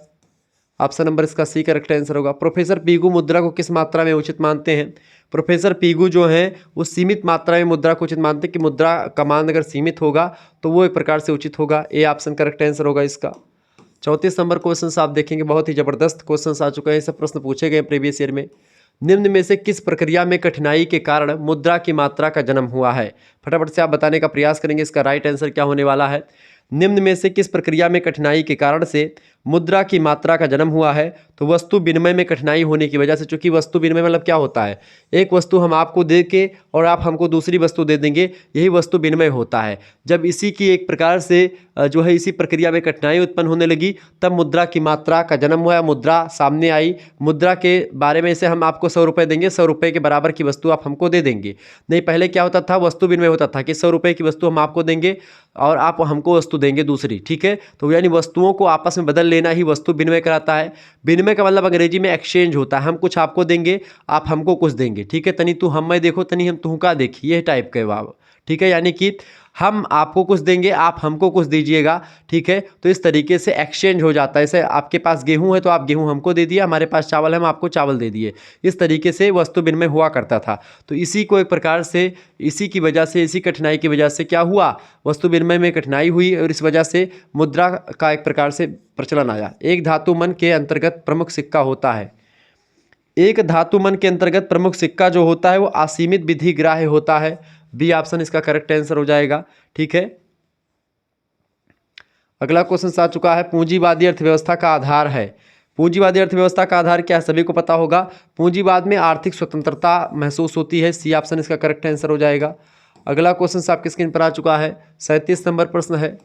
ऑप्शन नंबर इसका सी करेक्ट आंसर होगा। प्रोफेसर पीगू मुद्रा को किस मात्रा में उचित मानते हैं? प्रोफेसर पीगू जो हैं वो सीमित मात्रा में मुद्रा को उचित मानते हैं कि मुद्रा का मान अगर सीमित होगा तो वो एक प्रकार से उचित होगा। ए ऑप्शन करेक्ट आंसर होगा इसका। 34 नंबर क्वेश्चन आप देखेंगे, बहुत ही जबरदस्त क्वेश्चन आ चुके हैं। सब प्रश्न पूछे गए प्रीवियस ईयर में। निम्न में से किस प्रक्रिया में कठिनाई के कारण मुद्रा की मात्रा का जन्म हुआ है? फटाफट से आप बताने का प्रयास करेंगे इसका राइट आंसर क्या होने वाला है। निम्न में से किस प्रक्रिया में कठिनाई के कारण से मुद्रा की मात्रा का जन्म हुआ है? तो वस्तु विनिमय में कठिनाई होने की वजह से। चूंकि वस्तु विनिमय मतलब क्या होता है, एक वस्तु हम आपको दे के और आप हमको दूसरी वस्तु दे देंगे, यही वस्तु विनिमय होता है। जब इसी की एक प्रकार से जो है इसी प्रक्रिया में कठिनाई उत्पन्न होने लगी तब मुद्रा की मात्रा का जन्म हुआ, मुद्रा सामने आई। मुद्रा के बारे में से हम आपको 100 रुपये देंगे, 100 रुपये के बराबर की वस्तु आप हमको दे देंगे। नहीं, पहले क्या होता था, वस्तु विनिमय होता था कि 100 रुपये की वस्तु हम आपको देंगे और आप हमको वस्तु देंगे दूसरी, ठीक है। तो यानी वस्तुओं को आपस में बदल लेना ही वस्तु विनिमय कराता है। विनिमय का मतलब अंग्रेजी में एक्सचेंज होता है, हम कुछ आपको देंगे आप हमको कुछ देंगे, ठीक है। तनी तू हम मैं देखो, तनी हम तू का देखी, ये टाइप के भाव, ठीक है। यानी कि हम आपको कुछ देंगे आप हमको कुछ दीजिएगा, ठीक है। तो इस तरीके से एक्सचेंज हो जाता है। जैसे आपके पास गेहूं है तो आप गेहूं हमको दे दिए, हमारे पास चावल है हम आपको चावल दे दिए। इस तरीके से वस्तु विनिमय हुआ करता था। तो इसी को एक प्रकार से इसी की वजह से, इसी कठिनाई की वजह से क्या हुआ, वस्तु विनिमय में कठिनाई हुई और इस वजह से मुद्रा का एक प्रकार से प्रचलन आया। एक धातु मन के अंतर्गत प्रमुख सिक्का होता है। एक धातु मन के अंतर्गत प्रमुख सिक्का जो होता है वो असीमित विधि ग्राह्य होता है। बी ऑप्शन इसका करेक्ट आंसर हो जाएगा, ठीक है। अगला क्वेश्चन आ चुका है, पूंजीवादी अर्थव्यवस्था का आधार है। पूंजीवादी अर्थव्यवस्था का आधार क्या है, सभी को पता होगा। पूंजीवाद में आर्थिक स्वतंत्रता महसूस होती है। सी ऑप्शन इसका करेक्ट आंसर हो जाएगा। अगला क्वेश्चन आपकी स्क्रीन पर आ चुका है, 37 नंबर प्रश्न है,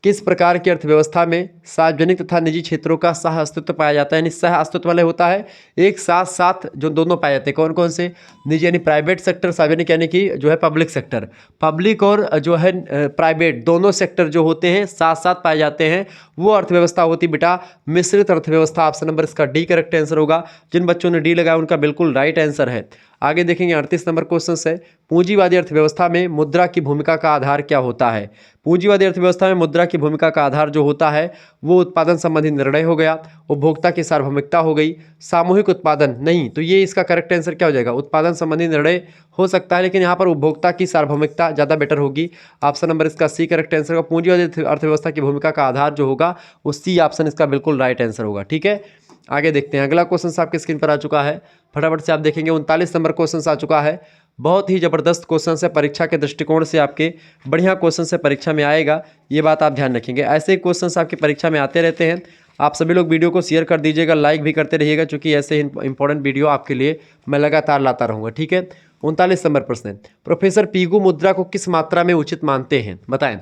किस प्रकार की अर्थव्यवस्था में सार्वजनिक तथा निजी क्षेत्रों का सह अस्तित्व पाया जाता है? यानी सह अस्तित्व वाले होता है एक साथ साथ जो दोनों पाए जाते हैं। कौन कौन से? निजी यानी प्राइवेट सेक्टर, सार्वजनिक यानी कि जो है पब्लिक सेक्टर। पब्लिक और जो है प्राइवेट दोनों सेक्टर जो होते हैं साथ साथ पाए जाते हैं, वो अर्थव्यवस्था होती बेटा मिश्रित अर्थव्यवस्था। ऑप्शन नंबर इसका डी करेक्ट आंसर होगा। जिन बच्चों ने डी लगाया उनका बिल्कुल राइट आंसर है। आगे देखेंगे 38 नंबर क्वेश्चन है, पूंजीवादी अर्थव्यवस्था में मुद्रा की भूमिका का आधार क्या होता है? पूंजीवादी अर्थव्यवस्था में मुद्रा की भूमिका का आधार जो होता है वो उत्पादन संबंधी निर्णय हो गया, उपभोक्ता की सार्वभौमिकता हो गई, सामूहिक उत्पादन नहीं। तो ये इसका करेक्ट आंसर क्या हो जाएगा? उत्पादन संबंधी निर्णय हो सकता है लेकिन यहाँ पर उपभोक्ता की सार्वभौमिकता ज़्यादा बेटर होगी। ऑप्शन नंबर इसका सी करेक्ट आंसर होगा। पूंजीवादी अर्थव्यवस्था की भूमिका का आधार जो होगा वो सी ऑप्शन इसका बिल्कुल राइट आंसर होगा, ठीक है। आगे देखते हैं, अगला क्वेश्चन आपके स्क्रीन पर आ चुका है, फटाफट से आप देखेंगे 39 नंबर क्वेश्चन आ चुका है। बहुत ही ज़बरदस्त क्वेश्चन है, परीक्षा के दृष्टिकोण से आपके बढ़िया क्वेश्चन से परीक्षा में आएगा, ये बात आप ध्यान रखेंगे। ऐसे क्वेश्चन आपकी परीक्षा में आते रहते हैं। आप सभी लोग वीडियो को शेयर कर दीजिएगा, लाइक भी करते रहिएगा, क्योंकि ऐसे इंपॉर्टेंट वीडियो आपके लिए मैं लगातार लाता रहूँगा, ठीक है। 39 नंबर प्रश्न है, प्रोफेसर पीगू मुद्रा को किस मात्रा में उचित मानते हैं? बताएं,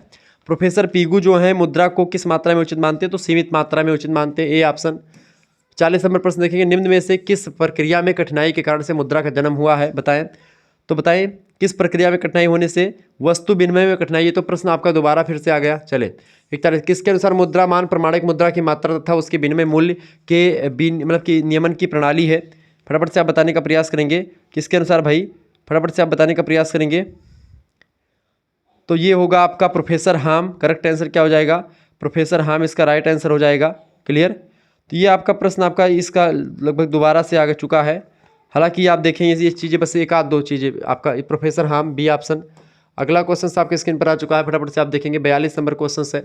प्रोफेसर पीगू जो है मुद्रा को किस मात्रा में उचित मानते हैं? तो सीमित मात्रा में उचित मानते हैं, ए ऑप्शन। 40 नंबर प्रश्न देखेंगे, निम्न में से किस प्रक्रिया में कठिनाई के कारण से मुद्रा का जन्म हुआ है? बताएं। तो बताएं किस प्रक्रिया में कठिनाई होने से वस्तु विनिमय में कठिनाई है? तो प्रश्न आपका दोबारा फिर से आ गया। चले 41, किसके अनुसार मुद्रा मान प्रमाणिक मुद्रा की मात्रा तथा उसके विनिमय मूल्य के मतलब कि नियमन की प्रणाली है? फटाफट से आप बताने का प्रयास करेंगे, किसके अनुसार भाई? फटाफट से आप बताने का प्रयास करेंगे। तो ये होगा आपका प्रोफेसर हाम। करेक्ट आंसर क्या हो जाएगा? प्रोफेसर हाम इसका राइट आंसर हो जाएगा। क्लियर? तो ये आपका प्रश्न आपका इसका लगभग दोबारा से आ चुका है। हालांकि आप देखेंगे ये चीज़ें बस एक आध दो चीज़ें आपका प्रोफेसर हाम, बी ऑप्शन। अगला क्वेश्चन आपके स्क्रीन पर आ चुका है, फटाफट से आप देखेंगे 42 नंबर क्वेश्चन है,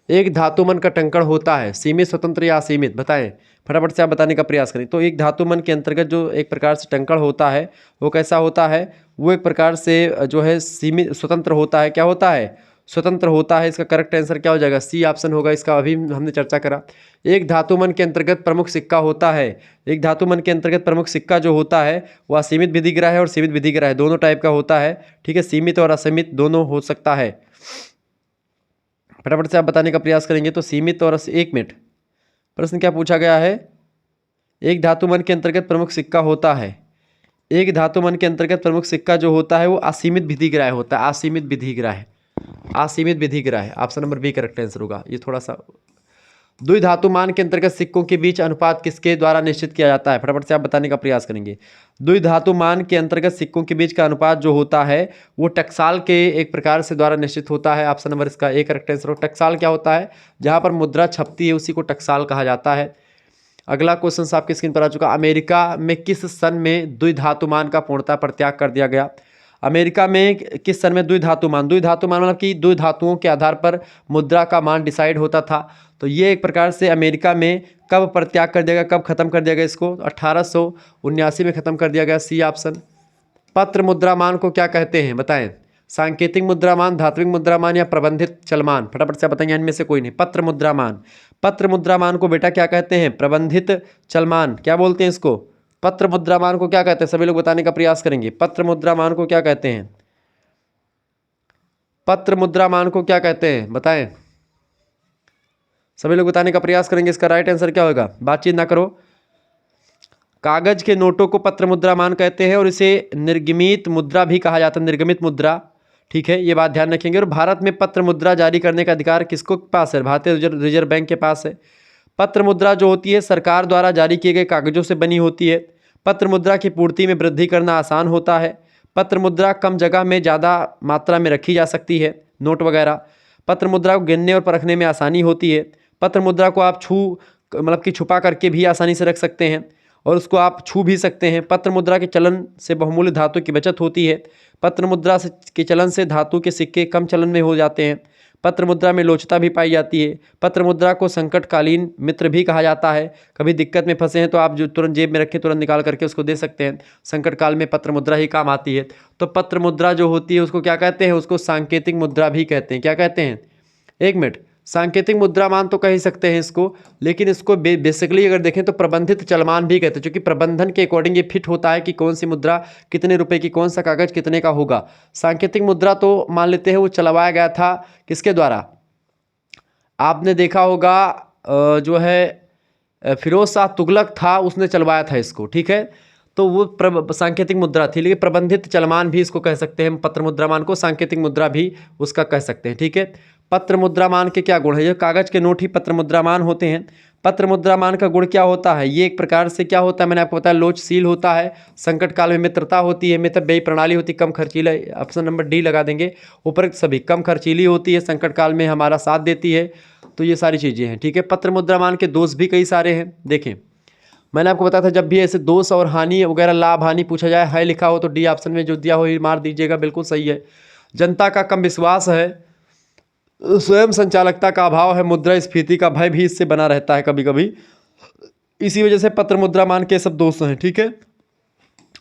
एक धातुमन का टंकण होता है, सीमित, स्वतंत्र या असीमित? बताएं, फटाफट से आप बताने का प्रयास करें। तो एक धातुमन के अंतर्गत जो एक प्रकार से टंकण होता है वो कैसा होता है? वो एक प्रकार से जो है सीमित, स्वतंत्र होता है। क्या होता है? स्वतंत्र होता है। इसका करेक्ट आंसर क्या हो जाएगा? सी ऑप्शन होगा इसका, अभी हमने चर्चा करा। एक धातुमन के अंतर्गत प्रमुख सिक्का होता है, एक धातुमन के अंतर्गत प्रमुख सिक्का जो होता है वह असीमित विधिग्राह्य है और सीमित विधिग्राह्य दोनों टाइप का होता है, ठीक है। सीमित और असीमित दोनों हो सकता है। फटाफट से आप बताने का प्रयास करेंगे। तो सीमित और 1 मिनट, प्रश्न क्या पूछा गया है? एक धातुमन के अंतर्गत प्रमुख सिक्का होता है, एक धातुमान के अंतर्गत प्रमुख सिक्का जो होता है वो असीमित विधिग्राह्य होता है। असीमित विधिग्राह्य, असीमित विधिग्राह्य, option number B correct answer होगा। ये थोड़ा सा द्विधातुमान के अंतर्गत सिक्कों के बीच अनुपात किसके द्वारा निश्चित किया जाता है? फटाफट से आप बताने का प्रयास करेंगे। द्विधातुमान के अंतर्गत सिक्कों के बीच का अनुपात जो होता है वो टकसाल के एक प्रकार से द्वारा निश्चित होता है। ऑप्शन नंबर इसका ए करेक्ट आंसर हो। टकसाल क्या होता है? जहां पर मुद्रा छपती है उसी को टकसाल कहा जाता है। अगला क्वेश्चन आपकी स्क्रीन पर आ चुका। अमेरिका में किस सन में द्विधातुमान का पूर्णतः परित्याग कर दिया गया? अमेरिका में किस सन में द्विधातुमान, द्विधातुमान मतलब कि दो धातुओं के आधार पर मुद्रा का मान डिसाइड होता था। तो ये एक प्रकार से अमेरिका में कब परित्याग कर दिया गया, कब खत्म कर दिया गया इसको? 1879 में खत्म कर दिया गया। C option. पत्र मुद्रामान को क्या कहते हैं बताएं? सांकेतिक मुद्रामान, धात्विक मुद्रामान या प्रबंधित चलमान? फटाफट से बताएंगे, इनमें से कोई नहीं। पत्र मुद्रामान, पत्र मुद्रामान को बेटा क्या कहते हैं? प्रबंधित चलमान। क्या बोलते हैं इसको? पत्र मुद्रामान को क्या कहते हैं? सभी लोग बताने का प्रयास करेंगे। पत्र मुद्रामान को क्या कहते हैं? पत्र मुद्रामान को क्या कहते हैं बताएं? सभी लोग बताने का प्रयास करेंगे। इसका राइट आंसर क्या होगा? बातचीत ना करो। कागज के नोटों को पत्र मुद्रामान कहते हैं और इसे निर्गमित मुद्रा भी कहा जाता है। निर्गमित मुद्रा, ठीक है, ये बात ध्यान रखेंगे। और भारत में पत्र मुद्रा जारी करने का अधिकार किसको पास है? भारतीय रिजर्व बैंक के पास है। पत्र मुद्रा जो होती है सरकार द्वारा जारी किए गए कागजों से बनी होती है। पत्र मुद्रा की पूर्ति में वृद्धि करना आसान होता है। पत्र मुद्रा कम जगह में ज़्यादा मात्रा में रखी जा सकती है, नोट वगैरह। पत्र मुद्रा को गिनने और परखने में आसानी होती है। पत्र मुद्रा को आप मतलब कि छुपा करके भी आसानी से रख सकते हैं और उसको आप छू भी सकते हैं। पत्र मुद्रा के चलन से बहुमूल्य धातु की बचत होती है। पत्र मुद्रा के चलन से धातु के सिक्के कम चलन में हो जाते हैं। पत्र मुद्रा में लोचता भी पाई जाती है। पत्र मुद्रा को संकटकालीन मित्र भी कहा जाता है। कभी दिक्कत में फंसे हैं तो आप जो तुरंत जेब में रखें, तुरंत निकाल करके उसको दे सकते हैं। संकट काल में पत्र मुद्रा ही काम आती है। तो पत्र मुद्रा जो होती है उसको क्या कहते हैं? उसको सांकेतिक मुद्रा भी कहते हैं। क्या कहते हैं? एक मिनट, सांकेतिक मुद्रामान तो कह ही सकते हैं इसको, लेकिन इसको बेसिकली अगर देखें तो प्रबंधित चलमान भी कहते हैं, क्योंकि प्रबंधन के अकॉर्डिंग ये फिट होता है कि कौन सी मुद्रा कितने रुपए की, कौन सा कागज कितने का होगा। सांकेतिक मुद्रा तो मान लेते हैं वो चलवाया गया था किसके द्वारा? आपने देखा होगा जो है फिरोज शाह तुगलक था, उसने चलवाया था इसको, ठीक है। तो वो सांकेतिक मुद्रा थी, लेकिन प्रबंधित चलमान भी इसको कह सकते हैं। पत्र मुद्रामान को सांकेतिक मुद्रा भी उसका कह सकते हैं, ठीक है। पत्र मुद्रामान के क्या गुण है? ये कागज के नोट ही पत्र मुद्रामान होते हैं। पत्र मुद्रामान का गुण क्या होता है? ये एक प्रकार से क्या होता है, मैंने आपको बताया, लोचशील होता है। संकट काल में मित्रता होती है, मित्र व्यय प्रणाली होती है, कम खर्चीला, ऑप्शन नंबर डी लगा देंगे। उपरोक्त सभी कम खर्चीली होती है, संकट काल में हमारा साथ देती है। तो ये सारी चीज़ें हैं, ठीक है। पत्र मुद्रामान के दोष भी कई सारे हैं। देखें, मैंने आपको बताया था जब भी ऐसे दोष और हानि वगैरह, लाभ हानि पूछा जाए, है लिखा हो तो डी ऑप्शन में जो दिया हो ही मार दीजिएगा, बिल्कुल सही है। जनता का कम विश्वास है, स्वयं संचालकता का अभाव है, मुद्रास्फीति का भय भी इससे बना रहता है कभी कभी। इसी वजह से पत्र मुद्रामान के सब दोष हैं, ठीक है।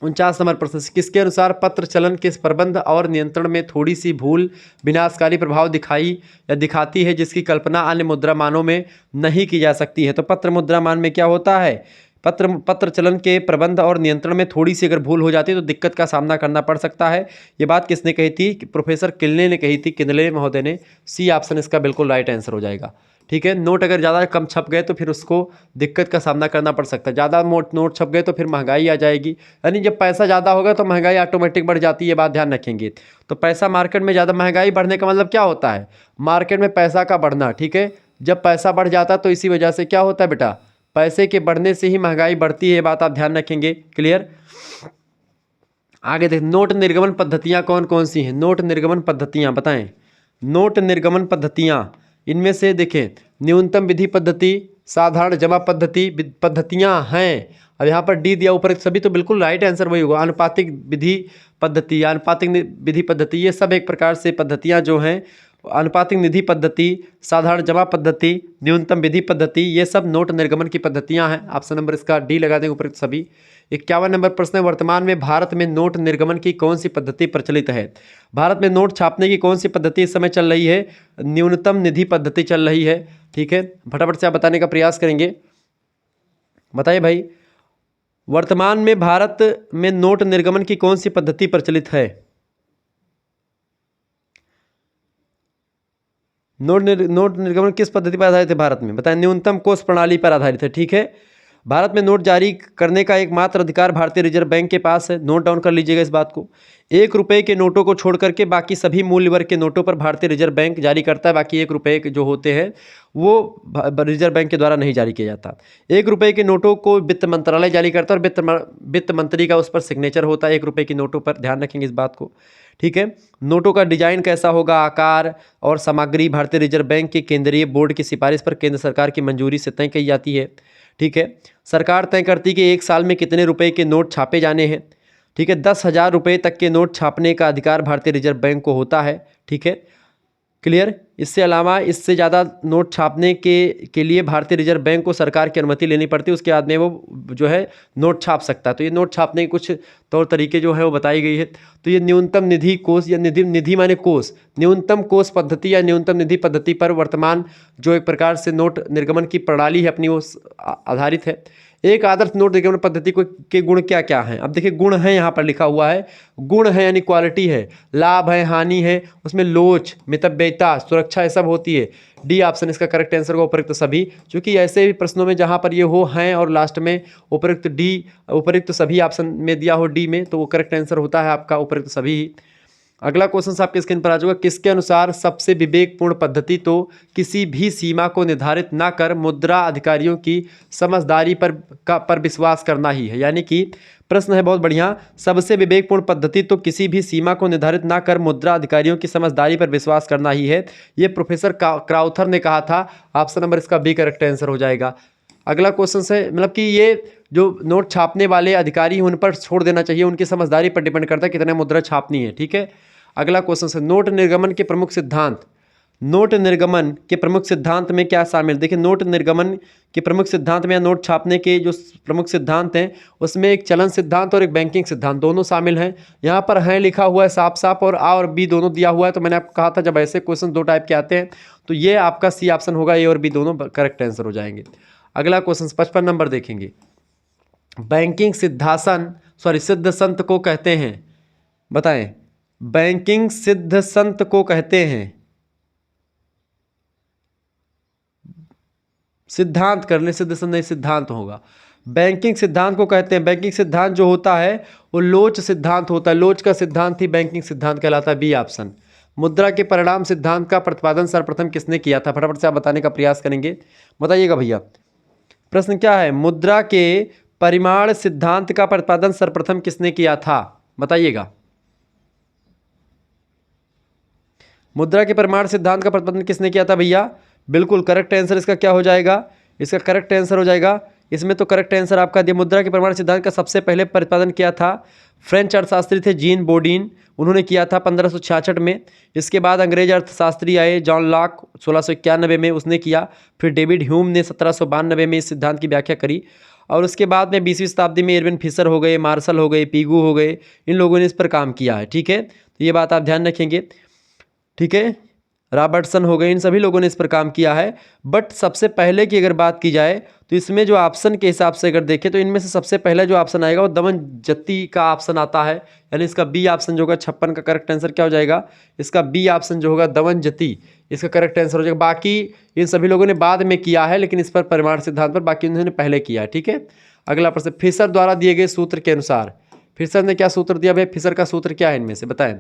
49 नंबर प्रश्न, किसके अनुसार पत्र चलन के प्रबंध और नियंत्रण में थोड़ी सी भूल विनाशकारी प्रभाव दिखाई या दिखाती है, जिसकी कल्पना अन्य मुद्रामानों में नहीं की जा सकती है? तो पत्र मुद्रामान में क्या होता है? पत्र चलन के प्रबंध और नियंत्रण में थोड़ी सी अगर भूल हो जाती है तो दिक्कत का सामना करना पड़ सकता है। ये बात किसने कही थी? प्रोफेसर किनले ने कही थी, किनले महोदय ने। सी ऑप्शन इसका बिल्कुल राइट आंसर हो जाएगा, ठीक है। नोट अगर ज़्यादा कम छप गए तो फिर उसको दिक्कत का सामना करना पड़ सकता है। ज़्यादा नोट छप गए तो फिर महंगाई आ जाएगी, यानी जब पैसा ज़्यादा होगा तो महंगाई ऑटोमेटिक बढ़ जाती है, ये बात ध्यान रखेंगे। तो पैसा मार्केट में ज़्यादा, महंगाई बढ़ने का मतलब क्या होता है? मार्केट में पैसा का बढ़ना, ठीक है। जब पैसा बढ़ जाता है तो इसी वजह से क्या होता है बेटा? पैसे के बढ़ने से ही महंगाई बढ़ती है, ये बात आप ध्यान रखेंगे। क्लियर? आगे देख, नोट निर्गमन पद्धतियाँ कौन कौन सी हैं? नोट निर्गमन पद्धतियाँ बताएं। नोट निर्गमन पद्धतियाँ, इनमें से देखें, न्यूनतम विधि पद्धति, साधारण जमा पद्धतियाँ हैं। अब यहाँ पर डी दिया ऊपर सभी, तो बिल्कुल राइट आंसर वही होगा। अनुपातिक विधि पद्धति, अनुपातिक विधि पद्धति, ये सब एक प्रकार से पद्धतियाँ जो हैं, अनुपातिक निधि पद्धति, साधारण जमा पद्धति, न्यूनतम विधि पद्धति, ये सब नोट निर्गमन की पद्धतियां हैं। ऑप्शन नंबर इसका डी लगा देंगे ऊपर सभी। 51 नंबर प्रश्न है, वर्तमान में भारत में नोट निर्गमन की कौन सी पद्धति प्रचलित है? भारत में नोट छापने की कौन सी पद्धति इस समय चल रही है? न्यूनतम निधि पद्धति चल रही है, ठीक है। फटाफट से आप बताने का प्रयास करेंगे, बताइए भाई। वर्तमान में भारत में नोट निर्गमन की कौन सी पद्धति प्रचलित है? नोट निर्गमन किस पद्धति पर आधारित है भारत में? बताएं। न्यूनतम कोष प्रणाली पर आधारित है, ठीक है। भारत में नोट जारी करने का एकमात्र अधिकार भारतीय रिजर्व बैंक के पास है। नोट डाउन कर लीजिएगा इस बात को। 1 रुपये के नोटों को छोड़ करके बाकी सभी मूल्य वर्ग के नोटों पर भारतीय रिजर्व बैंक जारी करता है। बाकी 1 रुपये के जो होते हैं वो रिजर्व बैंक के द्वारा नहीं जारी किया जाता। 1 रुपये के नोटों को वित्त मंत्रालय जारी करता है और वित्त मंत्री का उस पर सिग्नेचर होता है 1 रुपये की नोटों पर। ध्यान रखेंगे इस बात को, ठीक है। नोटों का डिजाइन कैसा होगा, आकार और सामग्री भारतीय रिजर्व बैंक के केंद्रीय बोर्ड की सिफारिश पर केंद्र सरकार की मंजूरी से तय की जाती है, ठीक है। सरकार तय करती है कि 1 साल में कितने रुपए के नोट छापे जाने हैं, ठीक है। 10,000 रुपये तक के नोट छापने का अधिकार भारतीय रिजर्व बैंक को होता है, ठीक है। क्लियर। इससे अलावा इससे ज़्यादा नोट छापने के लिए भारतीय रिजर्व बैंक को सरकार की अनुमति लेनी पड़ती है, उसके बाद में वो जो है नोट छाप सकता है। तो ये नोट छापने के कुछ तौर तरीके जो है वो बताई गई है। तो ये न्यूनतम निधि कोष या निधि माने कोष, न्यूनतम कोष पद्धति या न्यूनतम निधि पद्धति पर वर्तमान जो एक प्रकार से नोट निर्गमन की प्रणाली है अपनी वो आधारित है। एक आदर्श नोट निर्गमन पद्धति को के गुण क्या क्या हैं? अब देखिए गुण है, यहाँ पर लिखा हुआ है गुण है यानी क्वालिटी है, लाभ है, हानि है, उसमें लोच, मितव्ययिता, सुरक्षा ये सब होती है। डी ऑप्शन इसका करेक्ट आंसर होगा उपयुक्त सभी, क्योंकि ऐसे भी प्रश्नों में जहाँ पर ये हो हैं और लास्ट में उपयुक्त डी उपयुक्त सभी ऑप्शन में दिया हो डी में, तो वो करेक्ट आंसर होता है आपका उपयुक्त सभी ही। अगला क्वेश्चन आपके स्क्रीन पर आ जाएगा, किसके अनुसार सबसे विवेकपूर्ण पद्धति तो किसी भी सीमा को निर्धारित ना कर मुद्रा अधिकारियों की समझदारी पर विश्वास करना ही है। यानी कि प्रश्न है बहुत बढ़िया, सबसे विवेकपूर्ण पद्धति तो किसी भी सीमा को निर्धारित ना कर मुद्रा अधिकारियों की समझदारी पर विश्वास करना ही है। ये प्रोफेसर क्राउथर ने कहा था। ऑप्शन नंबर इसका बी करेक्ट आंसर हो जाएगा। अगला क्वेश्चन है, मतलब कि ये जो नोट छापने वाले अधिकारी हैं उन पर छोड़ देना चाहिए, उनकी समझदारी पर डिपेंड करता है कितने मुद्रा छापनी है, ठीक है। अगला क्वेश्चन है, नोट निर्गमन के प्रमुख सिद्धांत। नोट निर्गमन के प्रमुख सिद्धांत में क्या शामिल? देखिए नोट निर्गमन के प्रमुख सिद्धांत में या नोट छापने के जो प्रमुख सिद्धांत हैं उसमें एक चलन सिद्धांत और एक बैंकिंग सिद्धांत दोनों शामिल हैं। यहाँ पर हैं लिखा हुआ है साफ साफ, और आ और बी दोनों दिया हुआ है। तो मैंने आपको कहा था जब ऐसे क्वेश्चन 2 टाइप के आते हैं तो ये आपका सी ऑप्शन होगा, ए और बी दोनों करेक्ट आंसर हो जाएंगे। अगला क्वेश्चन 55 नंबर देखेंगे, बैंकिंग सिद्ध संत को कहते हैं, बताएं। बैंकिंग सिद्ध संत को कहते हैं, सिद्धांत कर ले, सिद्ध संत नहीं सिद्धांत होगा। बैंकिंग सिद्धांत को कहते हैं, बैंकिंग सिद्धांत जो होता है वो लोच सिद्धांत होता है, लोच का सिद्धांत ही बैंकिंग सिद्धांत कहलाता है, बी ऑप्शन। मुद्रा के परिणाम सिद्धांत का प्रतिपादन सर्वप्रथम किसने किया था? फटाफट से आप बताने का प्रयास करेंगे, बताइएगा भैया। प्रश्न क्या है, मुद्रा के परिमाण सिद्धांत का प्रतिपादन सर्वप्रथम किसने किया था? बताइएगा। मुद्रा के परिमाण सिद्धांत का प्रतिपादन किसने किया था भैया? बिल्कुल करेक्ट आंसर इसका क्या हो जाएगा? इसका करेक्ट आंसर हो जाएगा, इसमें तो करेक्ट आंसर आपका दिया। मुद्रा के परिमाण सिद्धांत का सबसे पहले प्रतिपादन किया था फ्रेंच अर्थशास्त्री थे जीन बोर्डीन, उन्होंने किया था 1566 में। इसके बाद अंग्रेज अर्थशास्त्री आए जॉन लॉक 1691 में, उसने किया। फिर डेविड ह्यूम ने 1792 में इस सिद्धांत की व्याख्या करी। और उसके बाद में 20वीं शताब्दी में एरविन फिशर हो गए, मार्शल हो गए, पीगू हो गए, इन लोगों ने इस पर काम किया है, ठीक है। तो ये बात आप ध्यान रखेंगे, ठीक है। रॉबर्टसन हो गए, इन सभी लोगों ने इस पर काम किया है। बट सबसे पहले की अगर बात की जाए तो इसमें जो ऑप्शन के हिसाब से अगर देखें तो इनमें से सबसे पहले जो ऑप्शन आएगा वो दमन जत्ती का ऑप्शन आता है, यानी इसका बी ऑप्शन जो होगा 56 का करेक्ट आंसर क्या हो जाएगा? इसका बी ऑप्शन जो होगा दमन जत्ती, इसका करेक्ट आंसर हो जाएगा। बाकी इन सभी लोगों ने बाद में किया है, लेकिन इस पर परिमाण सिद्धांत पर बाकी उन्होंने पहले किया है, ठीक है। अगला प्रश्न, फिशर द्वारा दिए गए सूत्र के अनुसार, फिशर ने क्या सूत्र दिया भाई? फिशर का सूत्र क्या है इनमें से बताएं।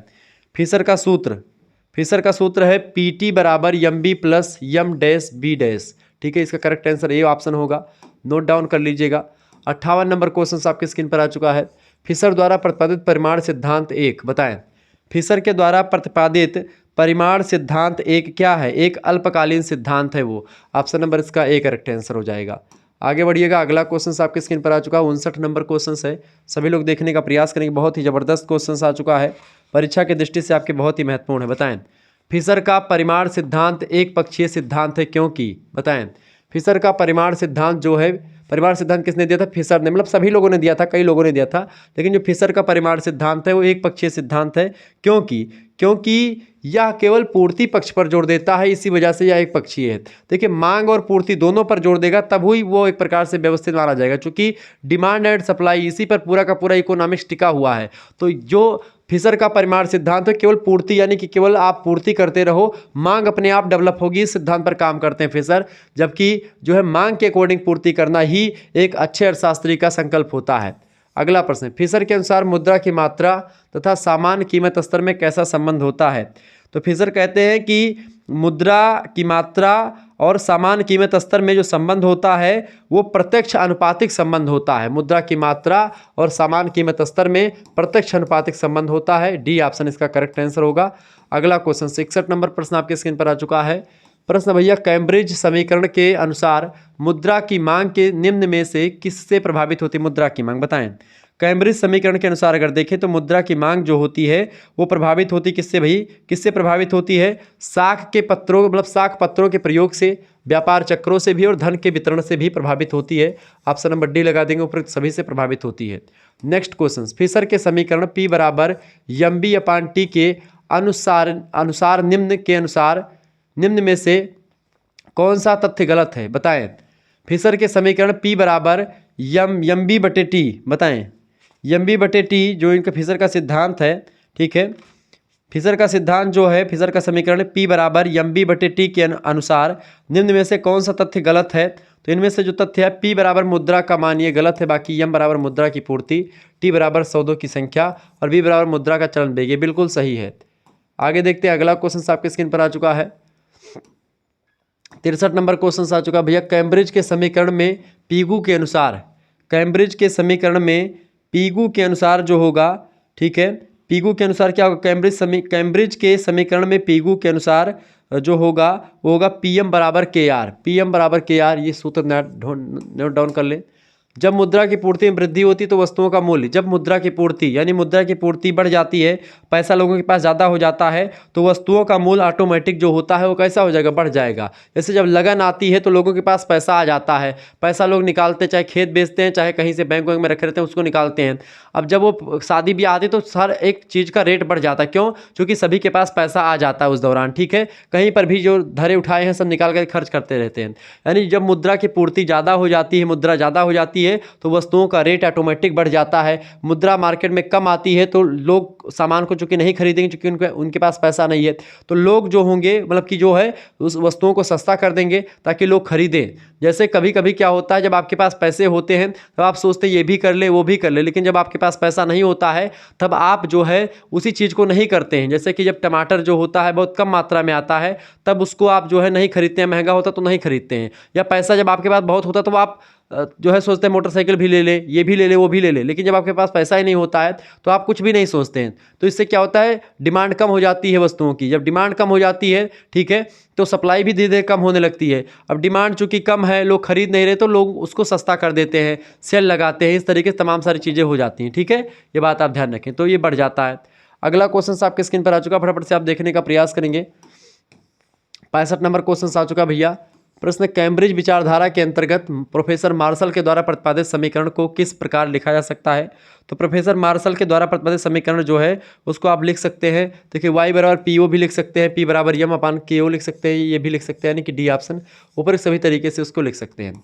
फिशर का सूत्र है PT बराबर MB plus M dash B dash, ठीक है। इसका करेक्ट आंसर ए ऑप्शन होगा, नोट डाउन कर लीजिएगा। 58 नंबर क्वेश्चन आपके स्क्रीन पर आ चुका है, फिशर द्वारा प्रतिपादित परिमाण सिद्धांत 1 बताएं। फिशर के द्वारा प्रतिपादित परिमाण सिद्धांत 1 क्या है? एक अल्पकालीन सिद्धांत है वो, ऑप्शन नंबर इसका ए करेक्ट आंसर हो जाएगा। आगे बढ़िएगा, अगला क्वेश्चन आपके स्क्रीन पर आ चुका है, 59 नंबर क्वेश्चन है। सभी लोग देखने का प्रयास करेंगे, बहुत ही जबरदस्त क्वेश्चन आ चुका है, परीक्षा की दृष्टि से आपके बहुत ही महत्वपूर्ण है। बताएं, फिशर का परिमाण सिद्धांत एक पक्षीय सिद्धांत है क्योंकि? बताएं, फिशर का परिमाण सिद्धांत जो है, परिमाण सिद्धांत किसने दिया था? फिशर ने, मतलब सभी लोगों ने दिया था, कई लोगों ने दिया था, लेकिन जो फिशर का परिमाण सिद्धांत है वो एक पक्षीय सिद्धांत है। क्योंकि क्योंकि यह केवल पूर्ति पक्ष पर जोर देता है, इसी वजह से यह एक पक्षीय है। देखिए मांग और पूर्ति दोनों पर जोर देगा तब ही वो एक प्रकार से व्यवस्थित माना जाएगा, क्योंकि डिमांड एंड सप्लाई इसी पर पूरा का पूरा इकोनॉमिक्स टिका हुआ है। तो जो फिशर का परिमाण सिद्धांत है केवल पूर्ति, यानी कि केवल आप पूर्ति करते रहो, मांग अपने आप डेवलप होगी, इस सिद्धांत पर काम करते हैं फिशर। जबकि जो है मांग के अकॉर्डिंग पूर्ति करना ही एक अच्छे अर्थशास्त्री का संकल्प होता है। अगला प्रश्न, फिशर के अनुसार मुद्रा की मात्रा तथा सामान्य कीमत स्तर में कैसा संबंध होता है? तो फिशर कहते हैं कि मुद्रा की मात्रा और सामान्य कीमत स्तर में जो संबंध होता है वो प्रत्यक्ष अनुपातिक संबंध होता है। मुद्रा की मात्रा और सामान्य कीमत स्तर में प्रत्यक्ष अनुपातिक संबंध होता है। डी ऑप्शन इसका करेक्ट आंसर होगा। अगला क्वेश्चन 61 नंबर प्रश्न आपके स्क्रीन पर आ चुका है। प्रश्न भैया, कैम्ब्रिज समीकरण के अनुसार मुद्रा की मांग के निम्न में से किससे प्रभावित होती है? मुद्रा की मांग बताएं। कैम्ब्रिज समीकरण के अनुसार अगर देखें तो मुद्रा की मांग जो होती है वो प्रभावित होती किससे भाई? किससे प्रभावित होती है? साख के पत्रों मतलब साख पत्रों के प्रयोग से, व्यापार चक्रों से भी और धन के वितरण से भी प्रभावित होती है। ऑप्शन नंबर डी लगा देंगे, उपरोक्त सभी से प्रभावित होती है। नेक्स्ट क्वेश्चन, फिशर के समीकरण P बराबर mb/t के अनुसार निम्न में से कौन सा तथ्य गलत है? बताएं। फिशर के समीकरण P बराबर mb/t बताएं। mb/t जो इनका फिशर का सिद्धांत है, ठीक है, फिशर का सिद्धांत जो है, फिशर का समीकरण P बराबर mb/t के अनुसार निम्न में से कौन सा तथ्य गलत है? तो इनमें से जो तथ्य है, P बराबर मुद्रा का मान ये गलत है, बाकी m बराबर मुद्रा की पूर्ति, T बराबर सौदों की संख्या और B बराबर मुद्रा का चलन वेग, ये बिल्कुल सही है। आगे देखते हैं, अगला क्वेश्चन आपके स्क्रीन पर आ चुका है। 63 नंबर क्वेश्चन आ चुका भैया, कैम्ब्रिज के समीकरण में पीगू के अनुसार, कैम्ब्रिज के समीकरण में पीगू के अनुसार जो होगा, ठीक है, पीगू के अनुसार क्या होगा? कैम्ब्रिज के समीकरण में पीगू के अनुसार जो होगा वो होगा PM बराबर KR, PM बराबर KR, ये सूत्र नोट डाउन कर ले। जब मुद्रा की पूर्ति में वृद्धि होती है तो वस्तुओं का मूल्य, जब मुद्रा की पूर्ति यानी मुद्रा की पूर्ति बढ़ जाती है, पैसा लोगों के पास ज़्यादा हो जाता है, तो वस्तुओं का मूल्य ऑटोमेटिक जो होता है वो कैसा हो जाएगा? बढ़ जाएगा। जैसे जब लगन आती है तो लोगों के पास पैसा आ जाता है, पैसा लोग निकालते हैं, चाहे खेत बेचते हैं, चाहे कहीं से बैंक में रखे रहते हैं उसको निकालते हैं। अब जब वो शादी ब्याह आती है तो हर एक चीज़ का रेट बढ़ जाता है। क्यों? क्योंकि सभी के पास पैसा आ जाता है उस दौरान, ठीक है, कहीं पर भी जो धरे उठाए हैं सब निकाल कर खर्च करते रहते हैं। यानी जब मुद्रा की पूर्ति ज़्यादा हो जाती है, मुद्रा ज़्यादा हो जाती है तो वस्तुओं का रेट ऑटोमेटिक बढ़ जाता है। मुद्रा मार्केट में कम आती है तो लोग सामान को चूंकि नहीं खरीदेंगे, चूंकि उनके पास पैसा नहीं है, तो लोग जो होंगे मतलब कि जो है उस वस्तुओं को सस्ता कर देंगे ताकि लोग खरीदें। जैसे कभी कभी क्या होता है, जब आपके पास पैसे होते हैं तो आप सोचते हैं ये भी कर ले वो भी कर ले, लेकिन जब आपके पास पैसा नहीं होता है तब आप जो है उसी चीज़ को नहीं करते हैं। जैसे कि जब टमाटर जो होता है बहुत कम मात्रा में आता है तब उसको आप जो है नहीं खरीदते हैं, महंगा होता तो नहीं खरीदते हैं। या पैसा जब आपके पास बहुत होता तो आप जो है सोचते हैं मोटरसाइकिल भी ले ले, ये भी ले ले, वो भी ले ले, लेकिन जब आपके पास पैसा ही नहीं होता है तो आप कुछ भी नहीं सोचते हैं। तो इससे क्या होता है, डिमांड कम हो जाती है वस्तुओं की। जब डिमांड कम हो जाती है, ठीक है, तो सप्लाई भी धीरे धीरे कम होने लगती है। अब डिमांड चूंकि कम है, लोग खरीद नहीं रहे, तो लोग उसको सस्ता कर देते हैं, सेल लगाते हैं, इस तरीके से तमाम सारी चीज़ें हो जाती हैं, ठीक है, ये बात आप ध्यान रखें। तो ये बढ़ जाता है। अगला क्वेश्चन आपके स्क्रीन पर आ चुका, फटाफट से आप देखने का प्रयास करेंगे। 65 नंबर क्वेश्चन आ चुका भैया। प्रश्न, कैम्ब्रिज विचारधारा के अंतर्गत प्रोफेसर मार्शल के द्वारा प्रतिपादित समीकरण को किस प्रकार लिखा जा सकता है? तो प्रोफेसर मार्शल के द्वारा प्रतिपादित समीकरण जो है उसको आप लिख सकते हैं, देखिए y बराबर PO भी लिख सकते हैं, P बराबर m/KO लिख सकते हैं, ये भी लिख सकते हैं, यानी कि डी ऑप्शन ऊपर सभी तरीके से उसको लिख सकते हैं।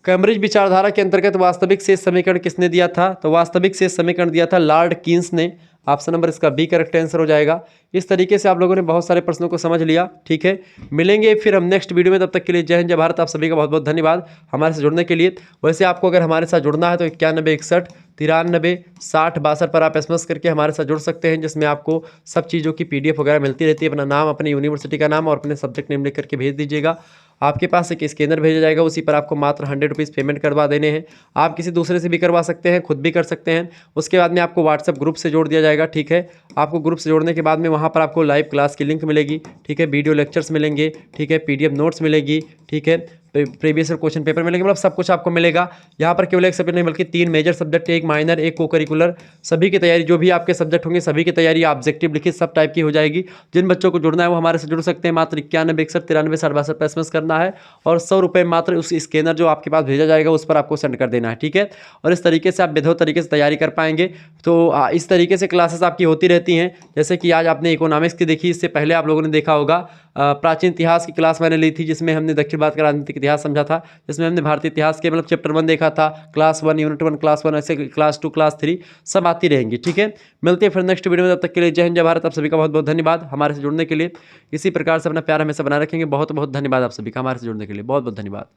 कैम्ब्रिज विचारधारा के अंतर्गत वास्तविक शेष समीकरण किसने दिया था? तो वास्तविक शेष समीकरण दिया था लॉर्ड कीन्स ने। ऑप्शन नंबर इसका बी करेक्ट आंसर हो जाएगा। इस तरीके से आप लोगों ने बहुत सारे प्रश्नों को समझ लिया, ठीक है। मिलेंगे फिर हम नेक्स्ट वीडियो में, तब तक के लिए जय हिंद जय भारत। आप सभी का बहुत बहुत धन्यवाद हमारे साथ जुड़ने के लिए। वैसे आपको अगर हमारे साथ जुड़ना है तो 91 61 93 60 62 पर आप SMS करके हमारे साथ जुड़ सकते हैं, जिसमें आपको सब चीज़ों की PDF वगैरह मिलती रहती है। अपना नाम, अपनी यूनिवर्सिटी का नाम और अपने सब्जेक्ट नेम लिख करके भेज दीजिएगा। आपके पास एक स्कैनर भेजा जाएगा, उसी पर आपको मात्र 100 रुपीज़ पेमेंट करवा देने हैं। आप किसी दूसरे से भी करवा सकते हैं, खुद भी कर सकते हैं। उसके बाद में आपको व्हाट्सएप ग्रुप से जोड़ दिया जाएगा, ठीक है। आपको ग्रुप से जोड़ने के बाद में वहाँ पर आपको लाइव क्लास की लिंक मिलेगी, ठीक है, वीडियो लेक्चर्स मिलेंगे, ठीक है, PDF नोट्स मिलेगी, ठीक है, प्रीवियस ईयर क्वेश्चन पेपर मिलेंगे, मतलब सब कुछ आपको मिलेगा। यहाँ पर केवल एक सब्जेक्ट नहीं बल्कि 3 मेजर सब्जेक्ट, एक माइनर, एक को करिकुलर, सभी की तैयारी, जो भी आपके सब्जेक्ट होंगे सभी की तैयारी ऑब्जेक्टिव लिखित सब टाइप की हो जाएगी। जिन बच्चों को जुड़ना है वो हमारे से जुड़ सकते हैं। मात्र 91 61 93 62 पर SMS करना है और 100 रुपये मात्र उस स्कैनर जो आपके पास भेजा जाएगा उस पर आपको सेंड कर देना है, ठीक है। और इस तरीके से आप बेहतर तरीके से तैयारी कर पाएंगे। तो इस तरीके से क्लासेस आपकी होती रहती हैं। जैसे कि आज आपने इकोनॉमिक्स की देखी, इससे पहले आप लोगों ने देखा होगा प्राचीन इतिहास की क्लास मैंने ली थी, जिसमें हमने दक्षिण भारत का राजनीतिक इतिहास समझा था, जिसमें हमने भारतीय इतिहास के मतलब चैप्टर 1 देखा था, क्लास 1, यूनिट 1, क्लास 1, ऐसे क्लास 2, क्लास 3 सब आती रहेंगी, ठीक है। मिलते हैं फिर नेक्स्ट वीडियो में, तब तक के लिए जय हिंद जय भारत। आप सभी का बहुत बहुत धन्यवाद हमारे से जुड़ने के लिए। इसी प्रकार से अपना प्यार हमेशा बनाए रखेंगे। बहुत बहुत धन्यवाद आप सभी का हमारे से जुड़ने के लिए, बहुत बहुत धन्यवाद।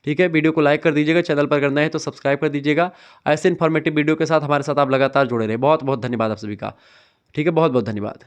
ठीक है, वीडियो को लाइक कर दीजिएगा, चैनल पर करना है तो सब्सक्राइब कर दीजिएगा। ऐसे इन्फॉर्मेटिव वीडियो के साथ हमारे साथ आप लगातार जुड़े रहे। बहुत बहुत धन्यवाद आप सभी का। ठीक है, बहुत बहुत धन्यवाद।